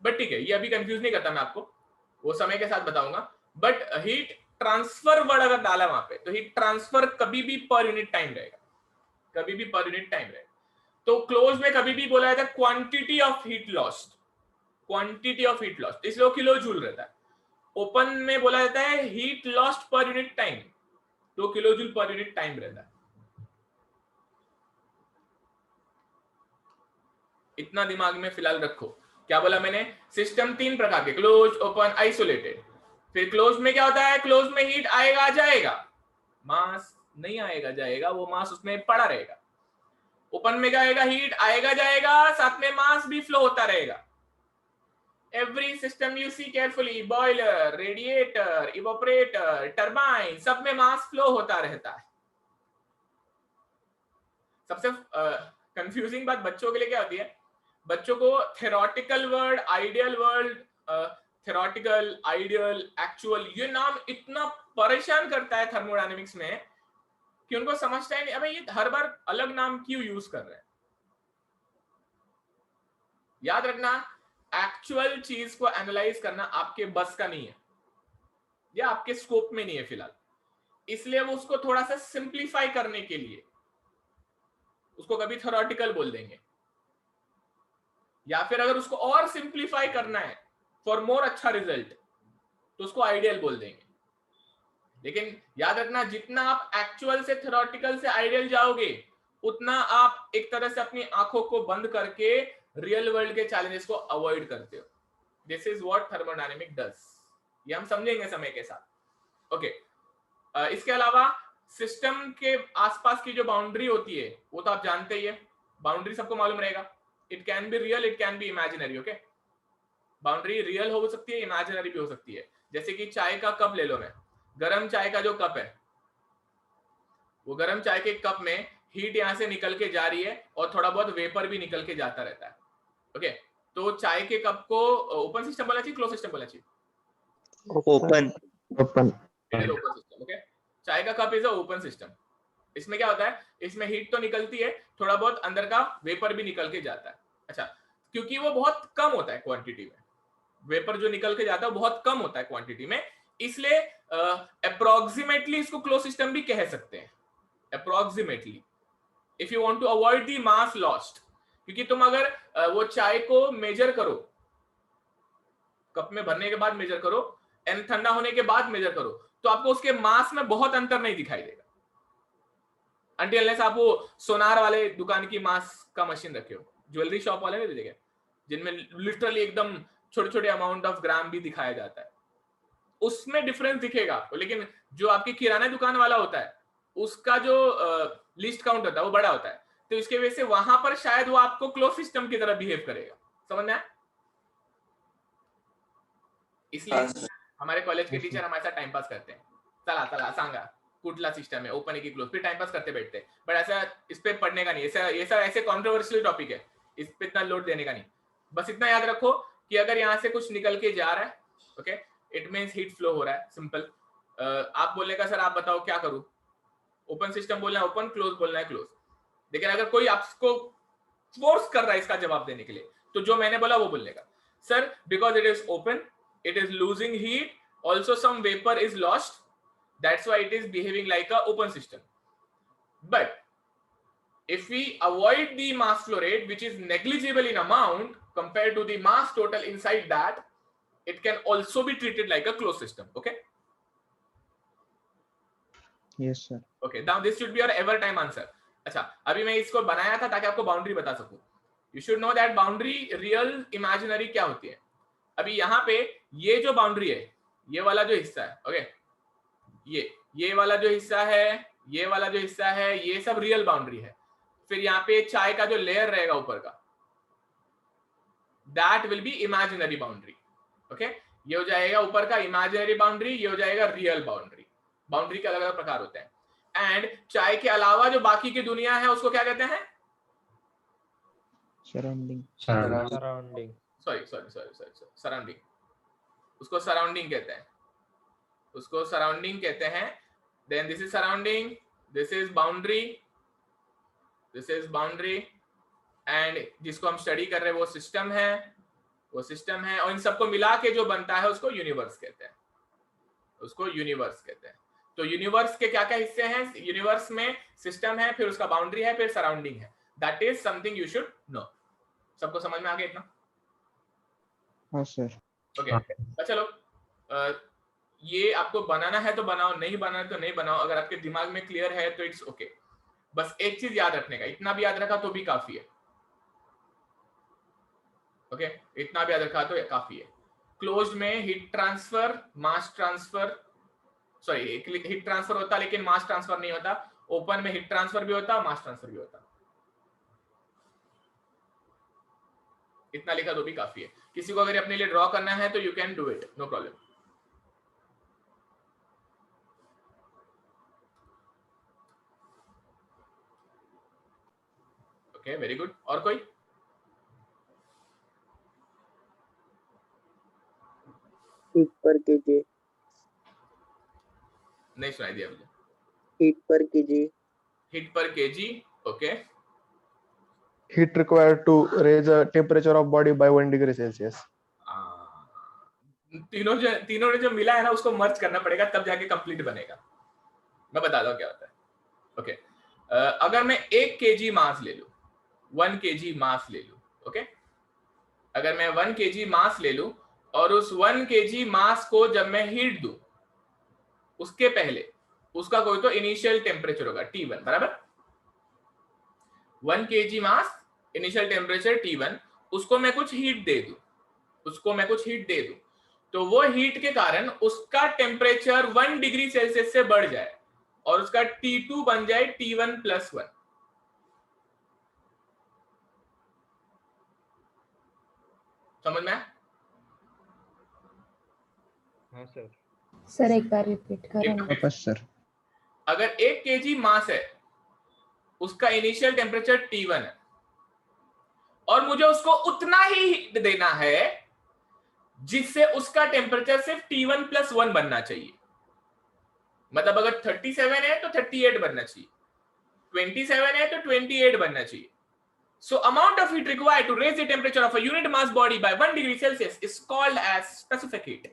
बट ठीक है, ये अभी कंफ्यूज नहीं करता मैं आपको, वो समय के साथ बताऊंगा। बट हीट ट्रांसफर वर्ड अगर डाला वहां पे तो हीट ट्रांसफर कभी भी पर यूनिट टाइम रहेगा, कभी भी पर यूनिट टाइम रहेगा। तो क्लोज में कभी भी बोला जाता है quantity of heat lost, quantity of heat lost, इसलिए वो किलो जूल रहता है। ओपन में बोला जाता है heat lost per unit time, तो kilo joule per unit time रहता है। इतना दिमाग में फिलहाल रखो। क्या बोला मैंने? सिस्टम 3 प्रकार के, क्लोज, ओपन, आइसोलेटेड। फिर क्लोज में क्या होता है, क्लोज में हीट आएगा जाएगा, मास नहीं आएगा जाएगा, वो मास उसमें पड़ा रहेगा। ओपन में क्या आएगा, हीट आएगा जाएगा, साथ में मास भी फ्लो होता रहेगा। Every system you see carefully, boiler, radiator, evaporator, turbine, सब में मास फ्लो होता रहता है। सबसे कंफ्यूजिंग बात बच्चों के लिए क्या होती है, बच्चों को theoretical word, ideal word, theoretical, ideal, actual, ये नाम इतना परेशान करता है थर्मोडायनेमिक्स में कि उनको समझता ही नहीं, अबे ये हर बार अलग नाम क्यों यूज कर रहे हैं। याद रखना, एक्चुअल चीज को एनालाइज करना आपके बस का नहीं है, या आपके स्कोप में नहीं है फिलहाल, इसलिए वो उसको थोड़ा सा सिंप्लीफाई करने के लिए उसको कभी थ्योरेटिकल बोल देंगे, या फिर अगर उसको और सिंप्लीफाई करना है फॉर मोर अच्छा रिजल्ट तो उसको आइडियल बोल देंगे। लेकिन याद रखना, जितना आप एक्चुअल से थ्योरेटिकल से आइडियल जाओगे उतना आप एक तरह से अपनी आंखों को बंद करके रियल वर्ल्ड के चैलेंजेस को अवॉइड करते हो। This is what thermodynamic does, ये हम समझेंगे समय के साथ। ओके, इसके अलावा सिस्टम के आसपास की जो बाउंड्री होती है वो तो आप जानते ही है, बाउंड्री सबको मालूम रहेगा, it can be real, it can be imaginary. Okay, boundary real हो सकती है, इमेजिनरी भी हो सकती है। जैसे कि चाय का कप ले लो, मैं गरम चाय का जो कप है, वो गरम चाय के कप में हीट यहां से निकल के जा रही है और थोड़ा बहुत वेपर भी निकल के जाता रहता है। ओके, तो चाय के कप को ओपन सिस्टम बोलना चाहिए, क्लोज सिस्टम बोलना चाहिए? Open. Open. Open system. Okay, चाय का cup is a open system. इसमें क्या होता है, इसमें हीट तो निकलती है, थोड़ा बहुत अंदर का वेपर भी निकल के जाता है। अच्छा, क्योंकि वो बहुत कम होता है क्वांटिटी में, वेपर जो निकल के जाता है बहुत कम होता है क्वांटिटी में, इसलिए अप्रोक्सीमेटली इसको क्लोज सिस्टम भी कह सकते हैं। Approximately, if you want to avoid the mass lost, क्योंकि तुम अगर वो चाय को मेजर करो, कप में भरने के बाद मेजर करो एंड ठंडा होने के बाद मेजर करो, तो आपको उसके मास में बहुत अंतर नहीं दिखाई देगा, अनटिल अनलेस आप वो सोनार वाले दुकान की मास का मशीन रखे हो, ज्वेलरी शॉप वाले नहीं देखे, जिनमें लिटरली एकदम छोटे छोटे अमाउंट ऑफ ग्राम भी दिखाया जाता है, उसमें डिफरेंस दिखेगा आपको। लेकिन जो आपकी किराना दुकान वाला होता है उसका जो लिस्ट काउंट होता है वो बड़ा होता है, तो इसके वजह से वहां पर शायद वो आपको क्लोज सिस्टम की तरह बिहेव करेगा। समझ में आया? इसलिए हमारे कॉलेज के टीचर हमारे साथ टाइम पास करते हैं, चला चला सांगा कुठला सिस्टम है, ओपन है कि क्लोज, फिर टाइम पास करते बैठते हैं। बट ऐसा इस पे पढ़ने का नहीं, ऐसा ऐसे कॉन्ट्रोवर्शियल टॉपिक है, इस पे इतना लोड देने का नहीं। बस इतना याद रखो कि अगर यहाँ से कुछ निकल के जा रहा है, okay, it means heat flow हो रहा है, सिंपल। आप बोलेगा सर आप बताओ क्या करूं, ओपन सिस्टम बोलना है ओपन, क्लोज बोलना है क्लोज। लेकिन अगर कोई आपको फोर्स कर रहा है इसका जवाब देने के लिए, तो जो मैंने बोला वो बोलेगा, sir because it is open, it is losing heat, also some vapor is lost, that's why it is behaving like a open system. But if we avoid the mass flow rate, which is negligible in amount compared to the mass total inside that, it can also be treated like a closed system. Okay, Yes, sir. okay, now this should be your ever time answer. अच्छा, अभी मैं इसको बनाया था ताकि आपको boundary बता सकूं। You should know that boundary, real, imaginary क्या होती है। अभी यहाँ पे ये जो बाउंड्री है, ये वाला जो हिस्सा है, ओके, ये वाला जो हिस्सा है, ये वाला जो हिस्सा है, ये सब रियल बाउंड्री है। फिर यहाँ पे चाय का जो लेयर रहेगा ऊपर का, that will be imaginary boundary. Okay, ये हो जाएगा ऊपर का इमेजिनरी बाउंड्री, ये हो जाएगा रियल बाउंड्री। बाउंड्री के अलग अलग प्रकार होते हैं। एंड चाय के अलावा जो बाकी की दुनिया है उसको क्या कहते हैं? Surrounding. Surrounding. सॉरी, सराउंडिंग, उसको सराउंडिंग कहते हैं, उसको सराउंडिंग कहते हैं। Then this is surrounding, this is boundary, this is boundary, and जिसको हम स्टडी कर रहे हैं वो सिस्टम है, वो सिस्टम है, और इन सबको मिला के जो बनता है उसको यूनिवर्स कहते हैं, उसको यूनिवर्स कहते हैं। तो यूनिवर्स के क्या क्या हिस्से हैं? यूनिवर्स में सिस्टम है, फिर उसका बाउंड्री है, फिर सराउंडिंग है। That is something you should know. सबको समझ में आ गया इतना? हाँ सर। ओके, तो चलो, ये आपको बनाना है तो बनाओ, नहीं बनाना है तो नहीं बनाओ। अगर आपके दिमाग में क्लियर है तो इट्स ओके। बस एक चीज याद रखने का, इतना भी याद रखा तो भी काफी है। ओके, इतना भी याद रखा तो काफी है। क्लोज्ड में heat transfer, mass transfer, sorry heat transfer होता लेकिन मास ट्रांसफर नहीं होता। ओपन में हीट ट्रांसफर भी होता, मास ट्रांसफर भी होता। इतना लिखा तो भी काफी है। किसी को अगर अपने लिए ड्रॉ करना है तो you can do it, no problem. Okay, very good. और कोई? हीट पर केजी, नहीं सुनाई दिया मुझे। हीट पर केजी, हीट पर KG, okay. Heat required to raise the temperature of body by 1 degree Celsius. तीनों ने जो मिला है ना उसको मर्ज करना पड़ेगा, तब जाके कंप्लीट बनेगा। मैं बताता हूँ क्या होता है। ओके, अगर मैं 1 kg मास ले लूं, 1 kg मास ले लूं, ओके, अगर मैं 1 kg मास ले लूं और उस 1 kg मास को जब मैं हीट दूं, उसके पहले उसका कोई तो इनिशियल टेम्परेचर होगा T1, बराबर। 1 kg मास, इनिशियल टेम्परेचर T1, उसको मैं कुछ हीट दे दूं, उसको मैं कुछ हीट दे दूं, तो वो हीट के कारण उसका टेम्परेचर 1 डिग्री सेल्सियस से बढ़ जाए और उसका T2 बन जाए T1 + 1। समझ में? हाँ सर। सर एक बार रिपीट करो ना। वापस सर। अगर 1 kg मास है, उसका इनिशियल टेम्परेचर T1 है और मुझे उसको उतना ही हीट देना है जिससे उसका टेम्परेचर सिर्फ T1 + 1 बनना चाहिए। मतलब अगर 37 है तो 38 बनना चाहिए, 27 है तो 28 बनना चाहिए। So amount of heat required to raise the temperature of a unit mass body by 1 degree Celsius is called as specific heat.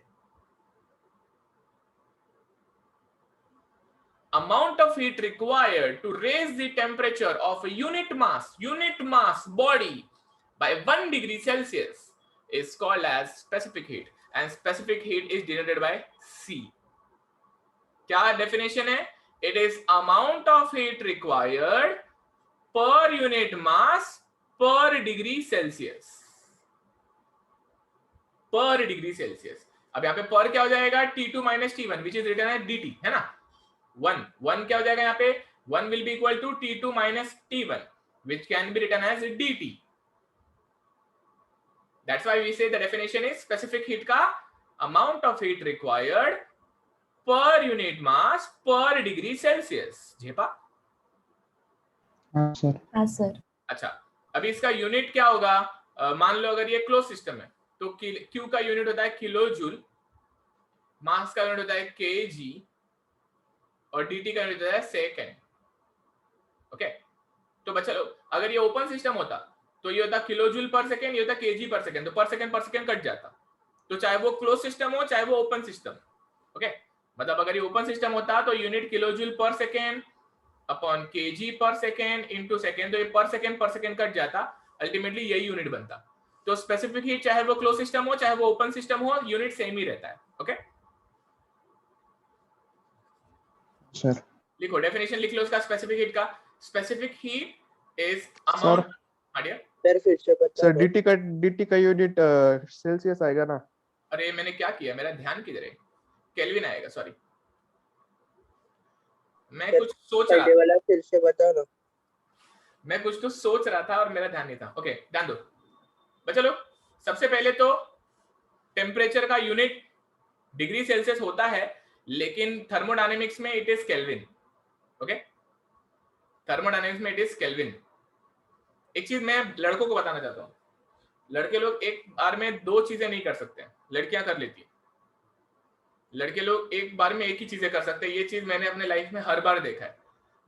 Amount of heat required to raise the temperature of a unit mass body by 1 degree Celsius is called as specific heat, and specific heat is denoted by C. क्या definition है? It is amount of heat required per unit mass per degree Celsius. Per degree Celsius. अब यहाँ पे पर क्या हो जाएगा? T2 - T1 which is written as dt, है ना? 1 क्या हो जाएगा यहाँ पे? 1 will be equal to T2 - T1 which can be written as dt. That's why we say the definition is specific heat का amount of heat required per unit mass per degree Celsius. झेपा? हाँ sir. हाँ sir. अच्छा, अभी इसका unit क्या होगा? मान लो अगर ये क्लोज सिस्टम है तो Q का यूनिट होता है किलो जूल, मास का यूनिट होता है kg और dt का यूनिट होता है सेकेंड। ओके, तो बच्चा लोग अगर ये ओपन सिस्टम होता तो ये होता किलो जूल पर सेकेंड, ये होता kg पर सेकेंड, तो पर सेकेंड कट जाता। तो चाहे वो क्लोज सिस्टम हो चाहे वो ओपन सिस्टम। ओके, मतलब अगर ये ओपन सिस्टम होता तो यूनिट किलो जूल पर सेकेंड अपॉन kg पर सेकेंड इंटू सेकेंड, तो ये पर सेकेंड कट जाता, अल्टीमेटली यही यूनिट बनता। तो स्पेसिफिक हीट चाहे वो क्लोज सिस्टम हो चाहे वो ओपन सिस्टम हो, यूनिट सेम ही रहता है। Okay, sir. लिखो डेफिनेशन, लिख लो उसका स्पेसिफिक हीट का। Specific heat is sir amount. हाँ डियर। सर फिर से बता सर दो। dt का यूनिट सेल्सियस आएगा ना? अरे मैंने क्या किया, मेरा ध्यान किधर है? केल्विन आएगा, सॉरी मैं सर, कुछ सोच रहा पहले था, वाला फिर से बताओ ना। मैं कुछ तो सोच रहा था और मेरा ध्यान नहीं था। ओके, ध्यान दो बच्चा लोग। सबसे पहले तो टेम्परेचर का यूनिट डिग्री सेल्सियस होता है, लेकिन थर्मोडायनेमिक्स में it is kelvin. Okay, thermodynamics में इट इज केल्विन। एक चीज मैं लड़कों को बताना चाहता हूँ, लड़के लोग एक बार में दो चीजें नहीं कर सकते, लड़कियां कर लेती है। लड़के लोग एक बार में एक ही चीजें कर सकते हैं, ये चीज मैंने अपने लाइफ में हर बार देखा है।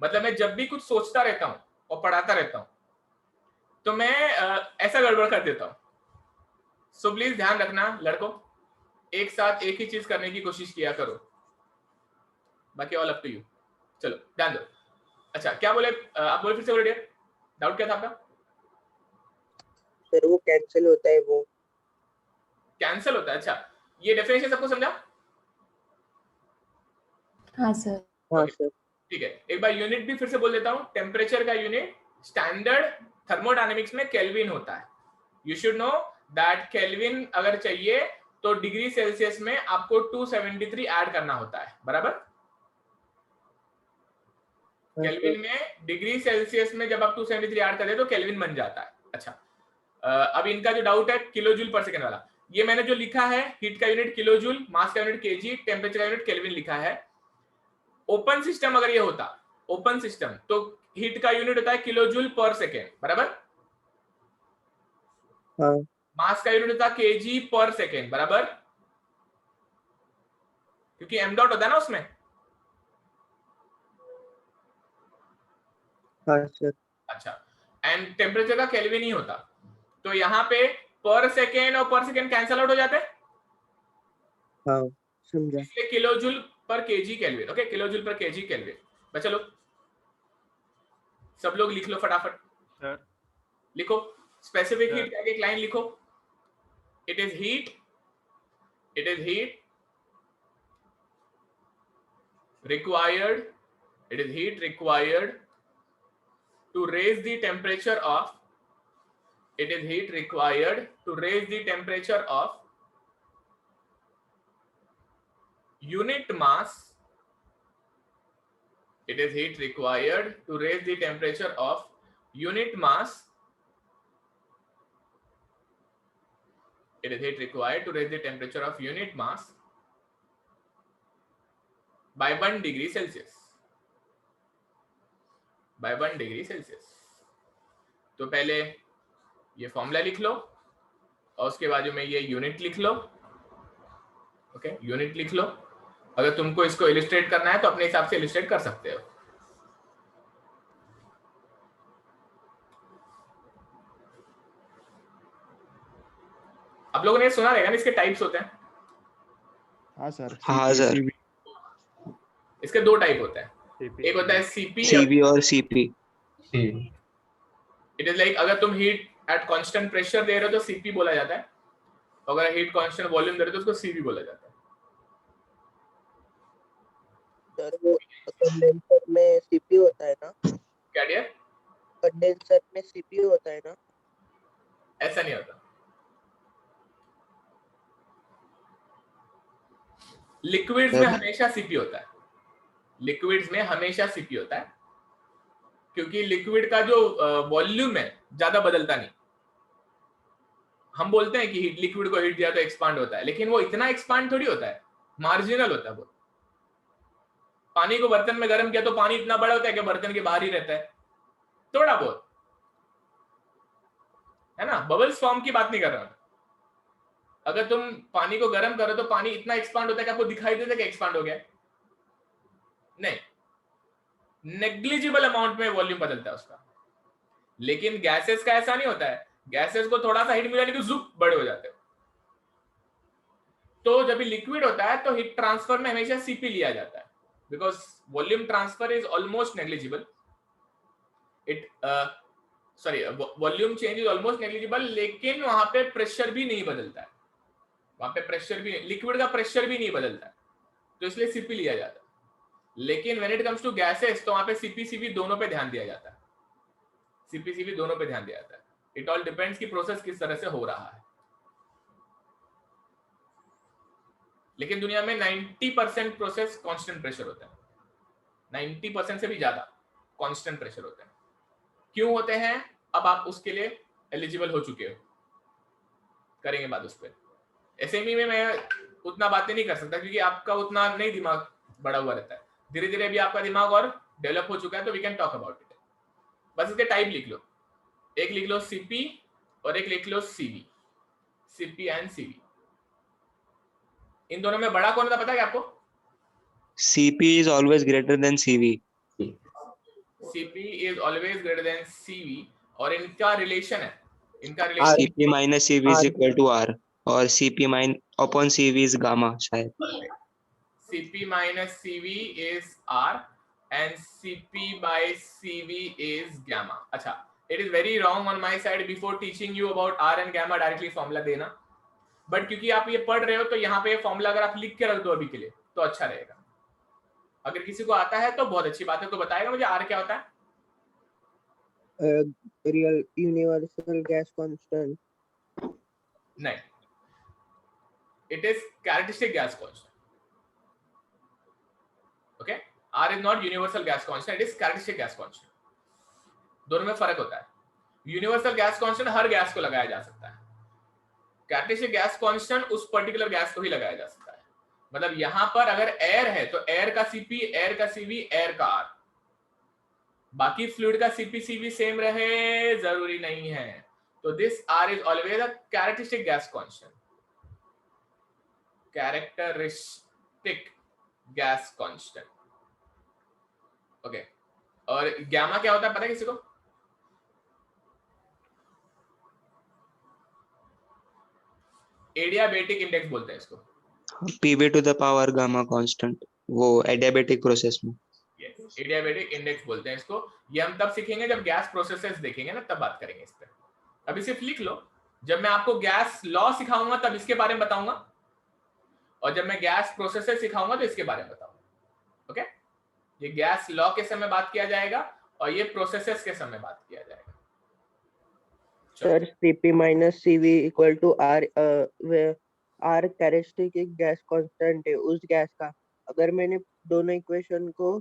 मतलब मैं जब भी कुछ सोचता रहता हूँ और पढ़ाता रहता हूँ तो मैं ऐसा गड़बड़ कर देता हूँ। सो प्लीज ध्यान रखना लड़कों, एक साथ एक ही चीज करने की कोशिश किया करो, बाकी ऑल अप टू यू। चलो ध्यान दो। अच्छा क्या बोले आप? बोले फिर से, बोले डियर, डाउट क्या था आपका? सर वो कैंसिल होता है, वो कैंसिल होता है। अच्छा, ये डेफिनेशन सबको समझा? हाँ सर। हाँ Okay. सर। ठीक है, एक बार यूनिट भी फिर से बोल देता हूं। टेम्परेचर का यूनिट स्टैंडर्ड थर्मोडायनेमिक्स में केल्विन होता है। You should know that kelvin अगर चाहिए तो डिग्री सेल्सियस में आपको 273 ऐड करना होता है, बराबर? केल्विन में डिग्री सेल्सियस में जब आप 273 ऐड करते हैं तो केल्विन बन जाता है। अच्छा, अब इनका जो डाउट है किलो जूल पर सेकेंड वाला, ये मैंने जो लिखा है हीट का यूनिट किलो जूल, मास का यूनिट केजी, टेम्परेचर का यूनिट केल्विन लिखा है। ओपन सिस्टम अगर ये होता, ओपन सिस्टम, तो हीट का यूनिट होता है किलो जूल पर सेकेंड, बराबर? हाँ मास का यूनिट होता है केजी पर सेकेंड, बराबर? क्योंकि एम डॉट होता है ना उसमें। हाँ सर। अच्छा, एंड टेम्परेचर का केल्विन ही होता, तो यहाँ पे पर सेकेंड और पर सेकेंड कैंसल आउट हो जाते हैं, हाँ समझा। इसलिए किलो जूल पर KG kelvin. Okay, kilo joule पर केजी केल्विन। बच्चा लोग सब लोग लिख लो फटाफट। सर लिखो स्पेसिफिक सर। हीट का एक लाइन लिखो। It is heat required, it is heat required to raise the temperature of, it is heat required to raise the temperature of unit mass It is heat required to raise the temperature of unit mass. It is heat required to raise the temperature of unit mass by 1 degree Celsius. By 1 degree Celsius. तो पहले ये formula लिख लो और उसके बाजू में ये unit लिख लो. ओके, यूनिट लिख लो. अगर तुमको इसको इलिस्ट्रेट करना है तो अपने हिसाब से इलिस्ट्रेट कर सकते हो. आप लोगों ने सुना रहेगा ना, इसके टाइप्स होते हैं. हाँ सर. हाँ सर. इसके दो टाइप होते हैं. एक होता है सीपी सीवी और सीपी. इट इज लाइक अगर तुम हीट एट कांस्टेंट प्रेशर दे रहे हो तो सीपी बोला जाता है. अगर हीट कांस्टेंट वॉल्यूम दे रहे हो तो उसको सीवी बोला जाता है. सर वो कंडेंसर में सीपी होता है ना? क्या डियर? कंडेंसर में सीपी होता है ना? ऐसा नहीं होता. लिक्विड्स में हमेशा सीपी होता है. लिक्विड्स में हमेशा सीपी होता है क्योंकि लिक्विड का जो वॉल्यूम है ज्यादा बदलता नहीं. हम बोलते हैं कि हीट लिक्विड को हीट दिया तो एक्सपांड होता है, लेकिन वो इतना एक्सपांड थोड़ी होता है, मार्जिनल होता है वो. पानी को बर्तन में गर्म किया तो पानी इतना बड़ा होता है कि बर्तन के बाहर ही रहता है, थोड़ा बहुत, है ना. बबल्स फॉर्म की बात नहीं कर रहा हूं. अगर तुम पानी को गर्म करो तो पानी इतना एक्सपांड होता है कि आपको दिखाई देता है कि एक्सपांड हो गया. नहीं, नेग्लिजिबल अमाउंट में वॉल्यूम बदलता है उसका. लेकिन गैसेस का ऐसा नहीं होता है. गैसेस को थोड़ा सा हीट मिला तो जुप बड़े हो जाते हैं. तो जब भी लिक्विड होता है तो हीट ट्रांसफर में हमेशा सीपी लिया जाता है because volume transfer is almost negligible. Volume change is almost negligible, लेकिन वहां पे प्रेशर भी नहीं बदलता है. वहां पे प्रेशर भी, लिक्विड का प्रेशर भी नहीं बदलता है, तो इसलिए सीपी लिया जाता है. लेकिन when it comes to gases तो वहां पे सीपी सीवी दोनों पे ध्यान दिया जाता है. सीपी सीवी दोनों पे ध्यान दिया जाता है. इट ऑल डिपेंड्स कि प्रोसेस किस तरह से हो रहा है. लेकिन दुनिया में 90% प्रोसेस कांस्टेंट प्रेशर होता है. 90% से भी ज्यादा कांस्टेंट प्रेशर होता है. क्यों होते हैं? अब आप उसके लिए एलिजिबल हो चुके हो, करेंगे बात उस पर. एसएमई में मैं उतना बातें नहीं कर सकता क्योंकि आपका उतना नहीं दिमाग बड़ा हुआ रहता है. धीरे धीरे भी आपका दिमाग और डेवलप हो चुका है, तो we can talk about it. बस इसके टाइप लिख लो. एक लिख लो सीपी और एक लिख लो सीवी. CP and CV. इन दोनों में बड़ा कौन होता है पता है क्या आपको? CP is always greater than CV. CP is always greater than CV. और इनका रिलेशन है, इनका relation CP minus CV is equal to R और CP upon CV is gamma शायद. CP minus CV is R and CP by CV is gamma. अच्छा, it is very wrong on my side before teaching you about R and gamma directly formula देना. But क्योंकि आप ये पढ़ रहे हो तो यहाँ पे ये फॉर्मूला अगर आप लिख के रख दो अभी के लिए तो अच्छा रहेगा. अगर किसी को आता है तो बहुत अच्छी बात है, तो बताएगा मुझे आर क्या होता है? Real universal gas constant. नहीं, it is characteristic gas constant. Okay, R is not universal gas constant, it is characteristic gas constant. दोनों में फर्क होता है. यूनिवर्सल गैस कांस्टेंट हर गैस को लगाया जा सकता है. कैरेक्टरिस्टिक गैस कांस्टेंट उस पर्टिकुलर गैस को ही लगाया जा सकता है. मतलब यहां पर अगर एयर है तो एयर का सीपी, एयर का सीवी, एयर का आर. बाकी फ्लूइड का सीपी सीवी सेम रहे जरूरी नहीं है. तो this R is always a characteristic gas constant. Characteristic gas constant. Okay, और गामा क्या होता है पता है किसी को? एडियाबेटिक इंडेक्स बोलते हैं इसको. PV to the power gamma constant वो एडियाबेटिक प्रोसेस में. एडियाबेटिक इंडेक्स बोलते हैं इसको. ये हम तब सीखेंगे जब गैस प्रोसेसेस देखेंगे ना, तब बात करेंगे इस पे. अभी सिर्फ लिख लो. जब मैं आपको गैस लॉ सिखाऊंगा तब इसके बारे में बताऊंगा, और जब मैं गैस प्रोसेसेस सिखाऊंगा तो इसके बारे में बताऊंगा. ओके, ये गैस लॉ के समय बात किया जाएगा और ये प्रोसेसेस के समय बात किया जाएगा. Sir CP minus CV equal to R. R characteristic एक गैस कांस्टेंट है उस गैस का. अगर मैंने दोनों इक्वेशन को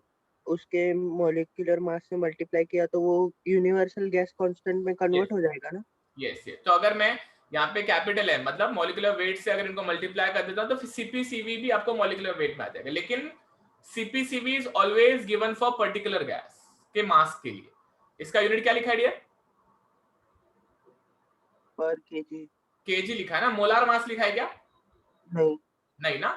उसके मॉलिक्यूलर मास से मल्टीप्लाई किया तो वो यूनिवर्सल गैस कांस्टेंट में कन्वर्ट हो जाएगा ना? Yes yes. तो अगर मैं यहाँ पे कैपिटल है मतलब मॉलिक्यूलर वेट से अगर इनको मल्टीप्लाई कर देता हूँ तो फिर सीपीसीवी भी आपको मॉलिक्यूलर वेट में आ जाएगा, लेकिन CP CV is always given for particular gas के मास के लिए। इसका यूनिट क्या लिखा है डियर? पर केजी? केजी लिखा है ना, मोलार मास लिखा है क्या? नहीं। नहीं ना,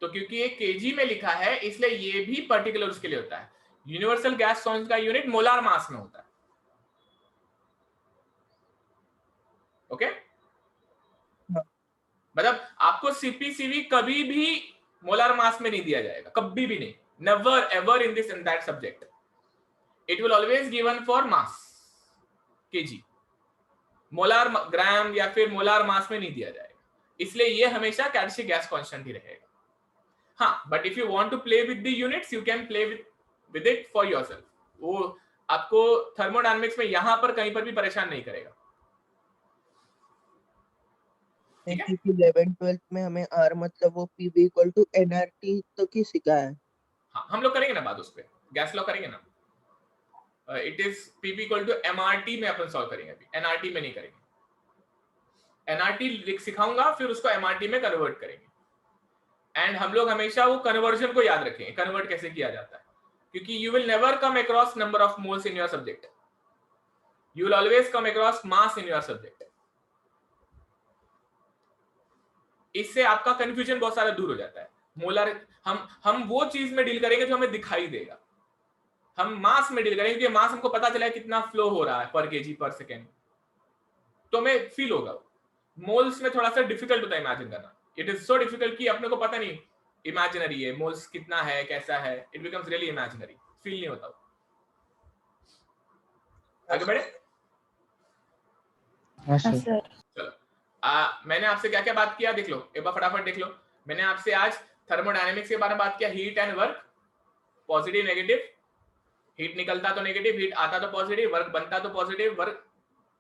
तो क्योंकि ये केजी में लिखा है इसलिए ये भी पर्टिकुलर उसके लिए होता है। यूनिवर्सल गैस कांस्टेंट का यूनिट मोलार मास में होता है। ओके मतलब आपको सीपीसीवी कभी भी मोलार मास में नहीं दिया जाएगा, कभी भी नहीं, never ever in this and that subject. It will always given for mass KG, molar gram या फिर मोलार मास में नहीं दिया जाएगा, इसलिए ये हमेशा कैल्शियम गैस कांस्टेंट ही रहेगा। हाँ, but if you want to play with the units you can play with it for yourself. वो आपको थर्मोडायनामिक्स में यहां पर कहीं पर भी परेशान नहीं करेगा। ठीक है, 11th-12th में हमें R मतलब वो PV इक्वल टू nRT तो की सिखाया है। हाँ हम लोग करेंगे ना बात उस पे, गैस लॉ करेंगे ना। It is PV equal to MRT में अपन सॉल्व करेंगे, अभी एनआरटी में नहीं करेंगे। एनआरटी सिखाऊंगा फिर उसको एमआरटी में कन्वर्ट करेंगे। एंड हम लोग हमेशा वो कन्वर्जन को याद रखेंगे, कन्वर्ट कैसे किया जाता है, क्योंकि you will never come across number of moles in your subject, you will always come across mass in your subject. इससे आपका कंफ्यूजन बहुत सारा दूर हो जाता है। मोलर हम वो चीज में डील करेंगे जो हमें दिखाई देगा, हम मास में डील करेंगे क्योंकि मास हमको पता चला है कितना फ्लो हो रहा है पर केजी पर सेकेंड, तो हमें फील होगा। मोल्स में थोड़ा सा डिफिकल्ट होता है इमेजिन करना, इट इज सो डिफिकल्ट कि अपने को पता नहीं इमेजिनरी है मोल्स कितना है कैसा है, it becomes really imaginary, feel नहीं होता। आगे बढ़े? हाँ हाँ सर। सर। चलो मैंने आपसे क्या क्या बात किया देख लो, एक बार फटाफट देख लो। मैंने आपसे आज थर्मोडायनेमिक्स के बारे में बात किया, heat and work, positive negative, heat निकलता तो नेगेटिव, हीट आता तो पॉजिटिव, वर्क बनता तो पॉजिटिव, वर्क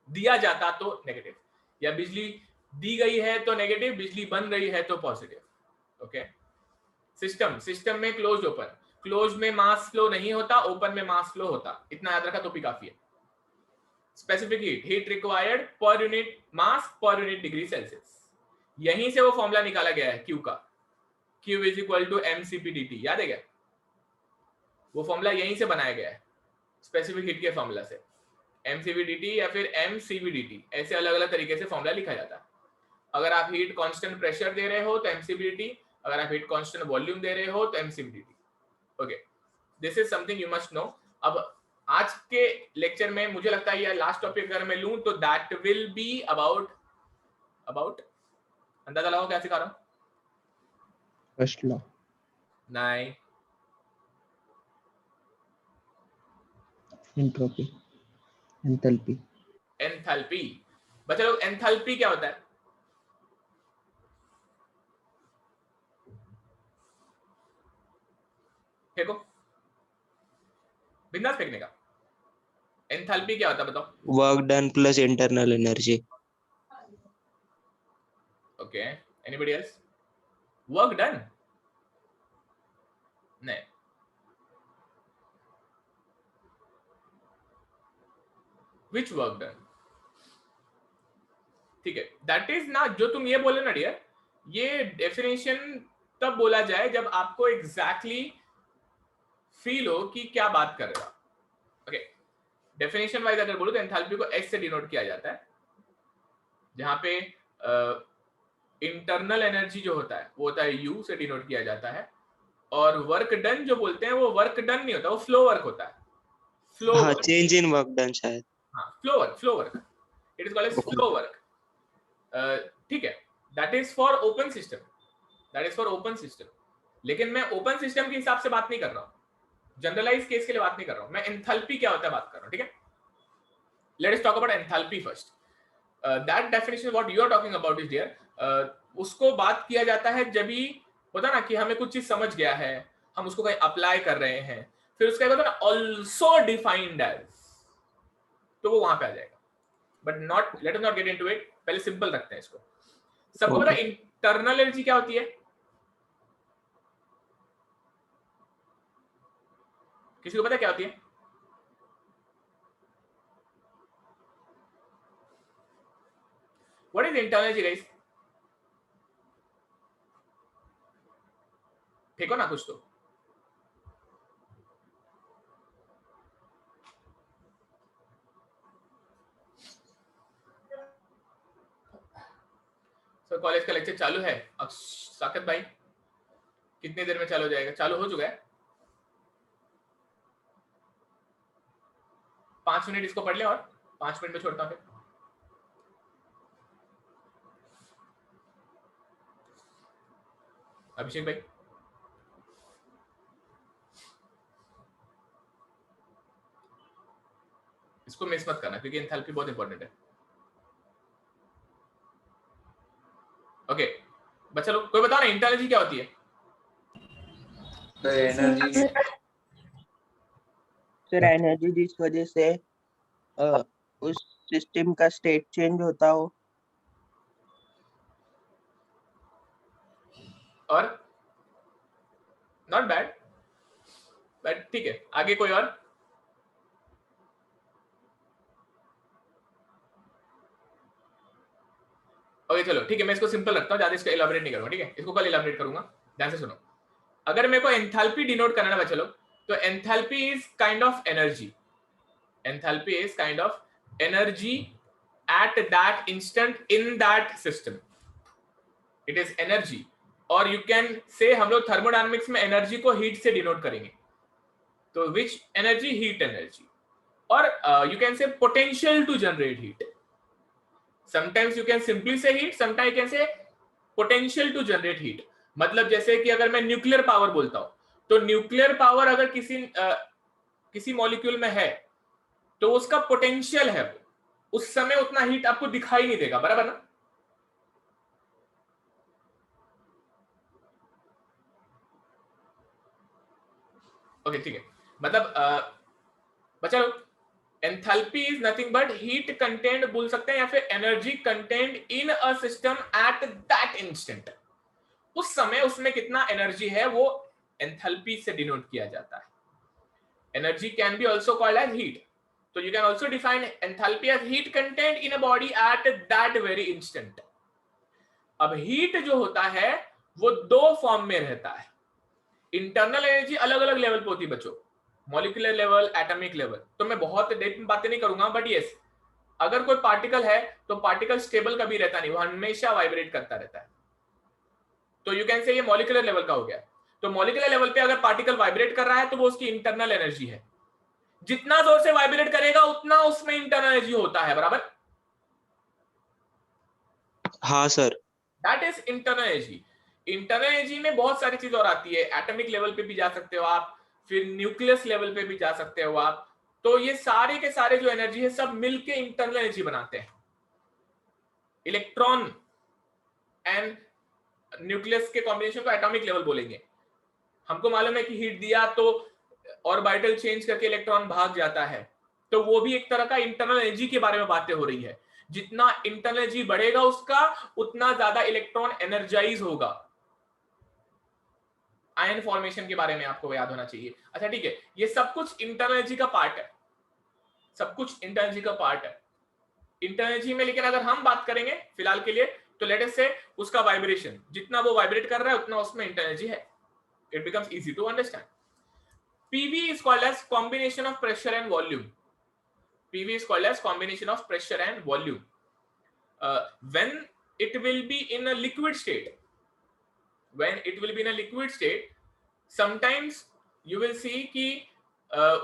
दिया जाता तो नेगेटिव, या बिजली दी गई है तो नेगेटिव, बिजली बन रही है तो पॉजिटिव। ओके, सिस्टम में क्लोज ओपन, क्लोज में मास फ्लो नहीं होता, ओपन में मास फ्लो होता, इतना याद रखा तो भी काफी है। Specific heat required per unit mass per unit degree Celsius, यहीं से वो फॉर्मूला निकाला गया है क्यू का, Q is equal to mCpdt, याद है क्या? वो फॉर्मूला यहीं से बनाया गया है स्पेसिफिक हीट के फॉर्मूला से, mCpdt या फिर mCvdt, ऐसे अलग अलग तरीके से फॉर्मूला लिखा जाता है। अगर आप हीट कांस्टेंट प्रेशर दे रहे हो तो mCpdt, अगर आप हीट कांस्टेंट वॉल्यूम दे रहे हो तो mCvdt। Okay, this is something you must know. अब आज के लेक्चर में मुझे लगता है ये लास्ट टॉपिक अगर मैं लूं तो दैट विल बी अबाउट अंदाजा लगाओ क्या सिखा रहा हूं? First law. नहीं, एंट्रोपी, एंथैल्पी। एंथैल्पी। बच्चा लोग एंथैल्पी क्या होता है? फेंको, बिंदास फेंकने का। एंथैल्पी क्या होता है बताओ? Work done plus internal energy. Okay, anybody else? Work done? नहीं, विच वर्क डन? ठीक है, दैट इज ना, जो तुम ये बोले ना डियर, ये डेफिनेशन तब बोला जाए जब आपको एग्जैक्टली फील हो कि क्या बात कर रहा। ओके, डेफिनेशन वाइज अगर बोलो तो एंथैल्पी को एस से डिनोट किया जाता है, जहां पे इंटरनल एनर्जी जो होता है वो होता है यू से डिनोट किया जाता है, और वर्क डन जो बोलते हैं वो वर्क डन नहीं होता, वो फ्लो वर्क होता है। फ्लो हाँ, चेंज इन वर्क डन शायद। हाँ, flow work, it is called as flow work. ठीक है, that is for open system, लेकिन मैं ओपन सिस्टम के हिसाब से बात नहीं कर रहा हूं, जनरलाइज केस के लिए बात नहीं कर रहा हूं, मैं एंथैल्पी क्या होता है बात कर रहा हूं। ठीक है, let us talk about enthalpy first. That definition what you are talking about is dear, उसको बात किया जाता है जब भी होता ना कि हमें कुछ चीज समझ गया है, हम उसको कहीं अप्लाई कर रहे हैं, फिर उसका होता है ना ऑल्सो डिफाइंड एज, तो वो वहां पे आ जाएगा। But not, let us not get into it, पहले सिंपल रखते हैं इसको। सबको पता इंटरनल एनर्जी क्या होती है? किसी को पता क्या होती है? What is internal energy guys? फेंको ना कुछ तो। सर कॉलेज का लेक्चर चालू है। साकेत भाई कितनी देर में चालू हो जाएगा? चालू हो चुका है। 5 मिनट इसको पढ़ ले और 5 मिनट में छोड़ता हूं फिर। अभिषेक भाई इसको मिस मत करना क्योंकि एंथैल्पी बहुत इंपॉर्टेंट है। ओके बच्चा लोग कोई बताओ ना इंटरनल एनर्जी क्या होती है? एनर्जी सर एनर्जी जिस वजह से उस सिस्टम का स्टेट चेंज होता हो। और नॉट बैड बट ठीक है। आगे कोई और? ओके चलो ठीक है, मैं इसको सिंपल रखता हूं, ज्यादा इसको इलाबोरेट नहीं करूंगा। ठीक है, इसको कल इलाबोरेट करूंगा। ध्यान से सुनो, अगर मेरे को एंथैल्पी डिनोट करना है बच्चों लोग, तो enthalpy is kind of energy. Enthalpy is kind of energy at that instant in that system. It is energy. और यू कैन से हम लोग थर्मोडायनामिक्स में एनर्जी को हीट से डिनोट करेंगे। तो विच एनर्जी? Heat energy. और you can say potential to generate heat. Sometimes you can simply say heat, sometime you can say potential to generate heat. मतलब जैसे कि अगर मैं न्यूक्लियर पावर बोलता हूं, तो न्यूक्लियर पावर अगर किसी मॉलिक्यूल में है तो उसका पोटेंशियल है, उस समय उतना हीट आपको दिखाई नहीं देगा, बराबर ना? ओके ठीक है, मतलब बच्चा लोग enthalpy is nothing but heat content बोल सकते हैं या फिर energy content in a system at that instant. उस समय उसमें कितना एनर्जी है वो एंथैल्पी से डिनोट किया जाता है। Energy can be also called as heat. तो you can also define enthalpy as heat content in a body at that very instant. अब हीट जो होता है वो दो फॉर्म में रहता है। इंटरनल एनर्जी अलग अलग लेवल पे होती है बच्चों, मॉलिक्यूलर लेवल, एटॉमिक लेवल। तो मैं बहुत डेप में बातें नहीं करूंगा, बट यस, अगर कोई पार्टिकल है तो पार्टिकल स्टेबल कभी रहता नहीं, वो हमेशा वाइब्रेट करता रहता है। तो यू कैन से ये मॉलिक्यूलर लेवल का हो गया। तो मॉलिक्यूलर लेवल पे अगर पार्टिकल वाइब्रेट कर रहा है तो वो उसकी इंटरनल एनर्जी है। जितना जोर से वाइब्रेट करेगा उतना उसमें इंटरनल एनर्जी होता है, बराबर? हाँ sir. That is internal energy. Internal energy में बहुत सारी चीज और आती है। एटॉमिक लेवल पे भी जा सकते हो आप, फिर न्यूक्लियस लेवल पे भी जा सकते हो आप। तो ये सारे के सारे जो एनर्जी है सब मिलके इंटरनल एनर्जी बनाते हैं। इलेक्ट्रॉन एंड न्यूक्लियस के कॉम्बिनेशन को एटॉमिक लेवल बोलेंगे। हमको मालूम है कि हीट दिया तो ऑर्बिटल चेंज करके इलेक्ट्रॉन भाग जाता है, तो वो भी एक तरह का इंटरनल एनर्जी के बारे में बातें हो रही है। जितना इंटरनल एनर्जी बढ़ेगा उसका, उतना ज्यादा इलेक्ट्रॉन एनर्जाइज होगा। आयन फॉर्मेशन के बारे में आपको याद होना चाहिए। अच्छा ठीक है, ये सब कुछ इंटरनल एनर्जी का पार्ट है, सब कुछ इंटरनल एनर्जी का पार्ट है इंटरनल एनर्जी में। लेकिन अगर हम बात करेंगे फिलहाल के लिए, तो लेट अस से उसका वाइब्रेशन, जितना वो वाइब्रेट कर रहा है उतना उसमें इंटरनल एनर्जी है। It becomes easy to understand. PV is called as combination of pressure and volume. PV is called as combination of pressure and volume. When it will be in a liquid state, when it will be in a liquid state, sometimes you will see कि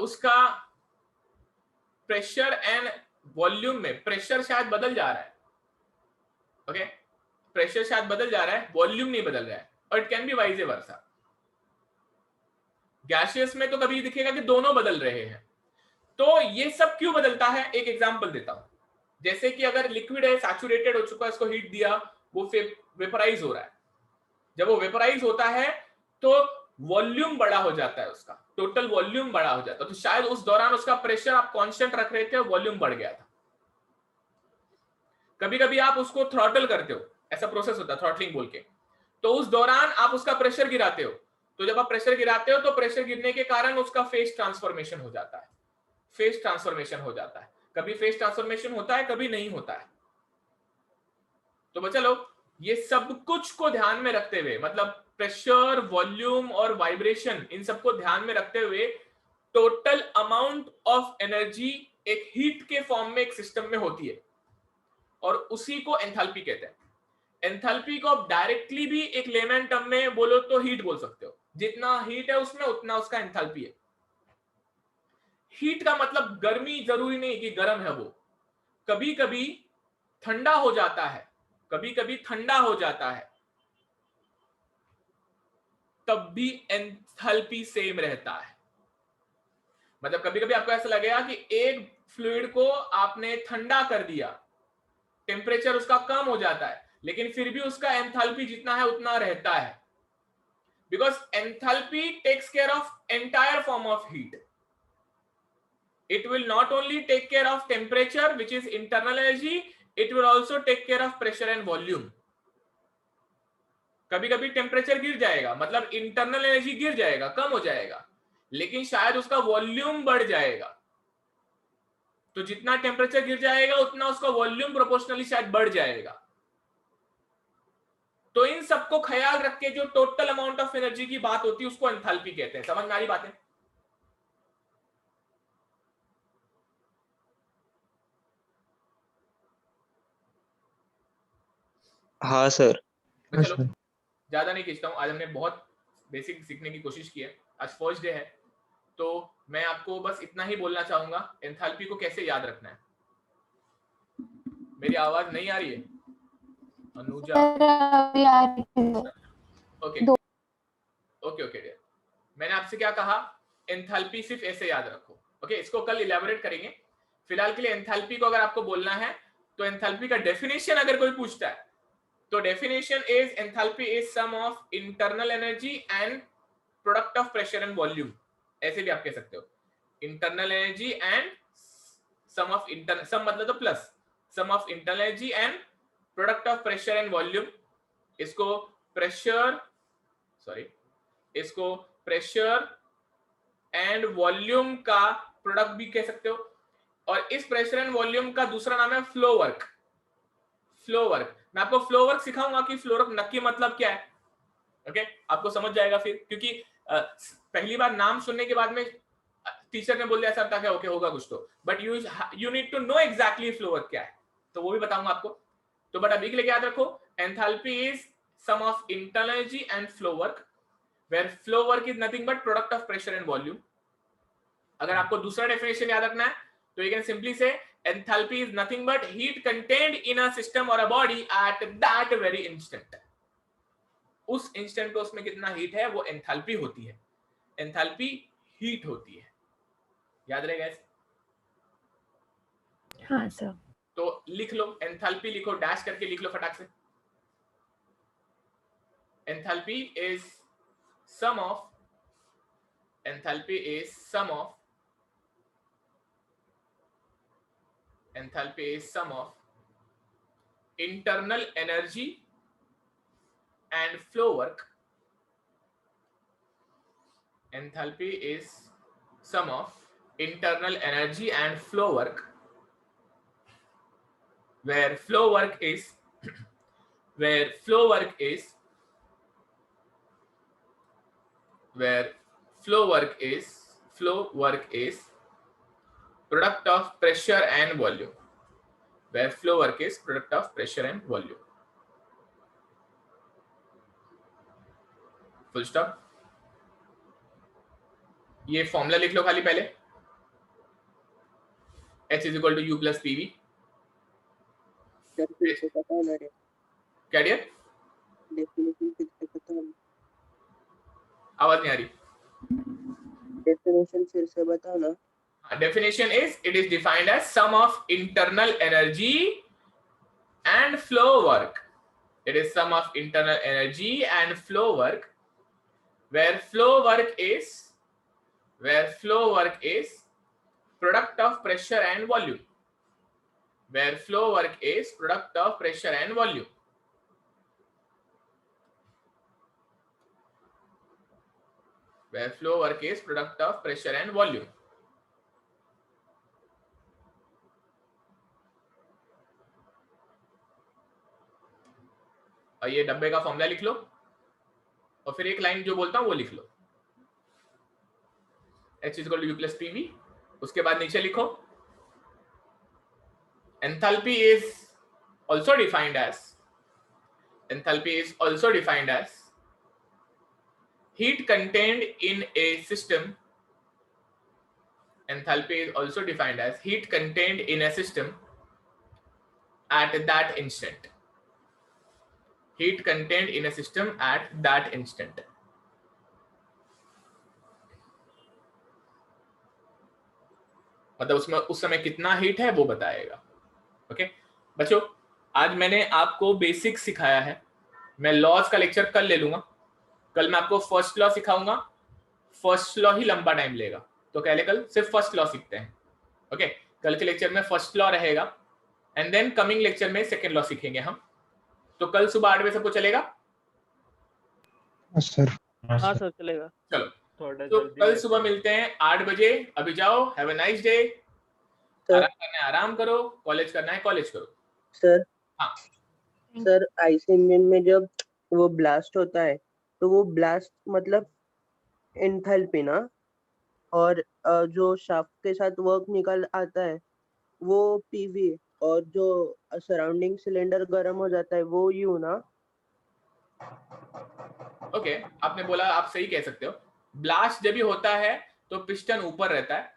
उसका pressure and volume में pressure शायद बदल जा रहा है। Okay, pressure शायद बदल जा रहा है, वॉल्यूम नहीं बदल रहा है। और it can be wise versa. Gaseous में तो कभी दिखेगा कि दोनों बदल रहे हैं। तो ये सब क्यों बदलता है, एक एग्जांपल देता हूं। जैसे कि अगर लिक्विड है, सैचुरेटेड हो चुका है, इसको हीट दिया, वो वेपराइज हो रहा है। जब वो वेपराइज होता है तो वॉल्यूम बड़ा हो जाता है, उसका टोटल वॉल्यूम बड़ा हो जाता है। तो शायद उस दौरान उसका प्रेशर आप कांस्टेंट रख रहे थे, वॉल्यूम बढ़ गया था। कभी कभी आप उसको थ्रॉटल करते हो, ऐसा प्रोसेस होता है थ्रॉटलिंग बोल के। तो उस दौरान आप उसका प्रेशर गिराते हो, तो जब आप प्रेशर गिराते हो तो प्रेशर गिरने के कारण उसका फेज ट्रांसफॉर्मेशन हो जाता है, फेज ट्रांसफॉर्मेशन हो जाता है। कभी फेज ट्रांसफॉर्मेशन होता है, कभी नहीं होता है। तो चलो ये सब कुछ को ध्यान में रखते हुए, मतलब प्रेशर, वॉल्यूम और वाइब्रेशन, इन सबको ध्यान में रखते हुए टोटल अमाउंट ऑफ एनर्जी एक हीट के फॉर्म में एक सिस्टम में होती है और उसी को एंथैल्पी कहते हैं। एंथैल्पी को आप डायरेक्टली भी एक लेमन टर्म में बोलो तो हीट बोल सकते हो। जितना हीट है उसमें उतना उसका एंथैल्पी है। हीट का मतलब गर्मी जरूरी नहीं कि गर्म है, वो कभी कभी ठंडा हो जाता है, कभी कभी ठंडा हो जाता है, तब भी एंथैल्पी सेम रहता है। मतलब कभी कभी आपको ऐसा लगेगा कि एक फ्लूइड को आपने ठंडा कर दिया, टेम्परेचर उसका कम हो जाता है, लेकिन फिर भी उसका एंथैल्पी जितना है उतना रहता है, because enthalpy takes care of entire form of heat. It will not only take care of temperature, which is internal energy, it will also take care of pressure and volume. कभी कभी temperature गिर जाएगा, मतलब internal energy गिर जाएगा, कम हो जाएगा, लेकिन शायद उसका वॉल्यूम बढ़ जाएगा। तो जितना टेम्परेचर गिर जाएगा उतना उसका वॉल्यूम प्रोपोर्शनली शायद बढ़ जाएगा। तो इन सबको ख्याल रख के जो टोटल अमाउंट ऑफ एनर्जी की बात होती है उसको एंथैल्पी कहते हैं। समझ में आ रही बात है? हाँ सर। तो हाँ चलो सर। ज्यादा नहीं खींचता हूँ, आज हमने बहुत बेसिक सीखने की कोशिश की है। आज फर्स्ट डे है, तो मैं आपको बस इतना ही बोलना चाहूंगा, एंथैल्पी को कैसे याद रखना है। मेरी आवाज नहीं आ रही है Anuja? Okay okay okay dear, मैंने आपसे क्या कहा, एंथैल्पी सिर्फ ऐसे याद रखो। ओके, इसको कल इलैबोरेट करेंगे। फिलहाल के लिए एंथैल्पी को अगर आपको बोलना है तो एंथैल्पी का डेफिनेशन अगर कोई पूछता है तो definition is enthalpy is sum of internal energy and product of pressure and volume. ऐसे भी आप कह सकते हो, internal energy and sum of inter, sum मतलब तो plus, sum of internal energy and product of pressure and volume. इसको pressure, sorry, इसको प्रेशर एंड वॉल्यूम का प्रोडक्ट भी कह सकते हो। और इस प्रेशर एंड वॉल्यूम का दूसरा नाम है फ्लो वर्क। फ्लो वर्क, मैं आपको फ्लो वर्क सिखाऊंगा कि फ्लो वर्क नक्की मतलब क्या है। ओके, आपको समझ जाएगा फिर, क्योंकि पहली बार नाम सुनने के बाद में टीचर ने बोल दिया ऐसा था क्या, ओके होगा कुछ तो, but you need to know exactly flow work क्या है, तो वो भी बताऊंगा आपको। तो बट अभी के लिए याद रखो, enthalpy is sum of internal energy and flow work, where flow work is nothing but product of pressure and volume. अगर आपको दूसरा डेफिनेशन याद रखना है तो you can simply say enthalpy is nothing but heat contained in a system or a body at that very instant. उस instant पे उसमें कितना हीट है वो एंथैल्पी होती है। एंथैल्पी हीट होती है, याद रहेगा इसे? हाँ सर। तो लिख लो, एंथैल्पी लिखो, डैश करके लिख लो फटाक से। Enthalpy is sum of, enthalpy is sum of, enthalpy is sum of internal energy and flow work. Enthalpy is sum of internal energy and flow work, where flow work is where flow work is product of pressure and volume, where flow work is product of pressure and volume. Full stop. ये formula लिख लो खाली पहले, H is equal to U plus PV। क्या dear? आवाज नहीं आ रही, definition फिर से बताओ ना। definition is, it is defined as sum of internal energy and flow work. It is sum of internal energy and flow work, where flow work is product of pressure and volume, where flow work is product of pressure and volume. where flow work is product of pressure and volume. और ये डब्बे का formula लिख लो और फिर एक line जो बोलता हूं वो लिख लो, H is equal to U plus PV. उसके बाद नीचे लिखो enthalpy is also defined as heat contained in a system. Enthalpy is also defined as heat contained in a system at that instant. Heat contained in a system at that instant. मतलब उसमें उस समय कितना heat है वो बताएगा. Okay बच्चों, आज मैंने आपको बेसिक सिखाया है. मैं लॉज का लेक्चर कल ले लूंगा. कल मैं आपको फर्स्ट लॉ सिखाऊंगा. फर्स्ट लॉ ही लंबा टाइम लेगा, तो पहले कल सिर्फ फर्स्ट लॉ सीखते हैं. ओके कल के लेक्चर में फर्स्ट लॉ रहेगा एंड देन कमिंग लेक्चर में सेकेंड लॉ सीखेंगे हम. तो कल सुबह 8 बजे सबको चलेगा? सर हाँ सर चलेगा. चलो तो कल सुबह मिलते हैं 8 बजे. अभी जाओ, हैव अ नाइस डे. आराम करना है आराम करो, कॉलेज करना है कॉलेज करो. सर हाँ सर आईसी इंजन में जब वो ब्लास्ट होता है तो वो ब्लास्ट मतलब एंथैल्पी ना, और जो शाफ्ट के साथ वर्क निकल आता है वो पीवी, और जो सराउंडिंग सिलेंडर गर्म हो जाता है वो यू ना. ओके आपने बोला, आप सही कह सकते हो. ब्लास्ट जब भी होता है तो पिस्टन ऊपर रहता है,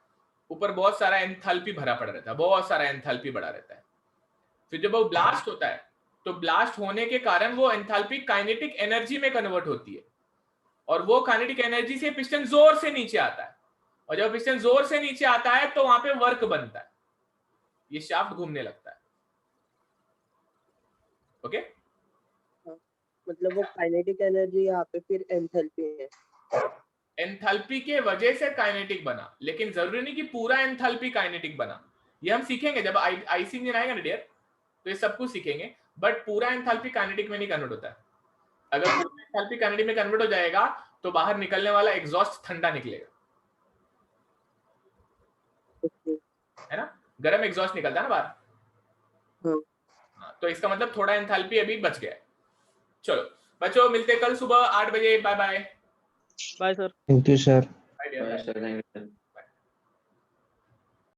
ऊपर बहुत सारा एंथैल्पी भरा पड़ा रहता है, बहुत सारा एंथैल्पी बढ़ा रहता है. फिर जब वो ब्लास्ट होता है तो ब्लास्ट होने के कारण वो एंथैल्पी काइनेटिक एनर्जी में कन्वर्ट होती है, और वो काइनेटिक एनर्जी से पिस्टन जोर से नीचे आता है, और जब पिस्टन जोर से नीचे आता है तो वहां पे वर्क बनता है, ये शाफ्ट घूमने लगता है. ओके मतलब वो काइनेटिक एनर्जी यहाँ पे फिर एंथैल्पी है. एंथैल्पी के वजह से काइनेटिक बना, लेकिन जरूरी नहीं कि पूरा एंथैल्पी काइनेटिक बना. ये हम सीखेंगे जब आईसी इंजन आएगा ना डियर, तो ये सब कुछ सीखेंगे. बट पूरा एंथैल्पी काइनेटिक में नहीं कन्वर्ट होता है. अगर पूरा एंथैल्पी काइनेटिक में कन्वर्ट हो जाएगा तो बाहर निकलने वाला एग्जॉस्ट ठंडा निकलेगा, है ना. गर्म एग्जॉस्ट निकलता है ना बाहर. तो इसका मतलब थोड़ा एंथैल्पी अभी बच गया है. चलो बच्चों, मिलते हैं कल सुबह 8 बजे. Bye bye. Bye sir. Thank you sir. Bye dear. Sir thank you.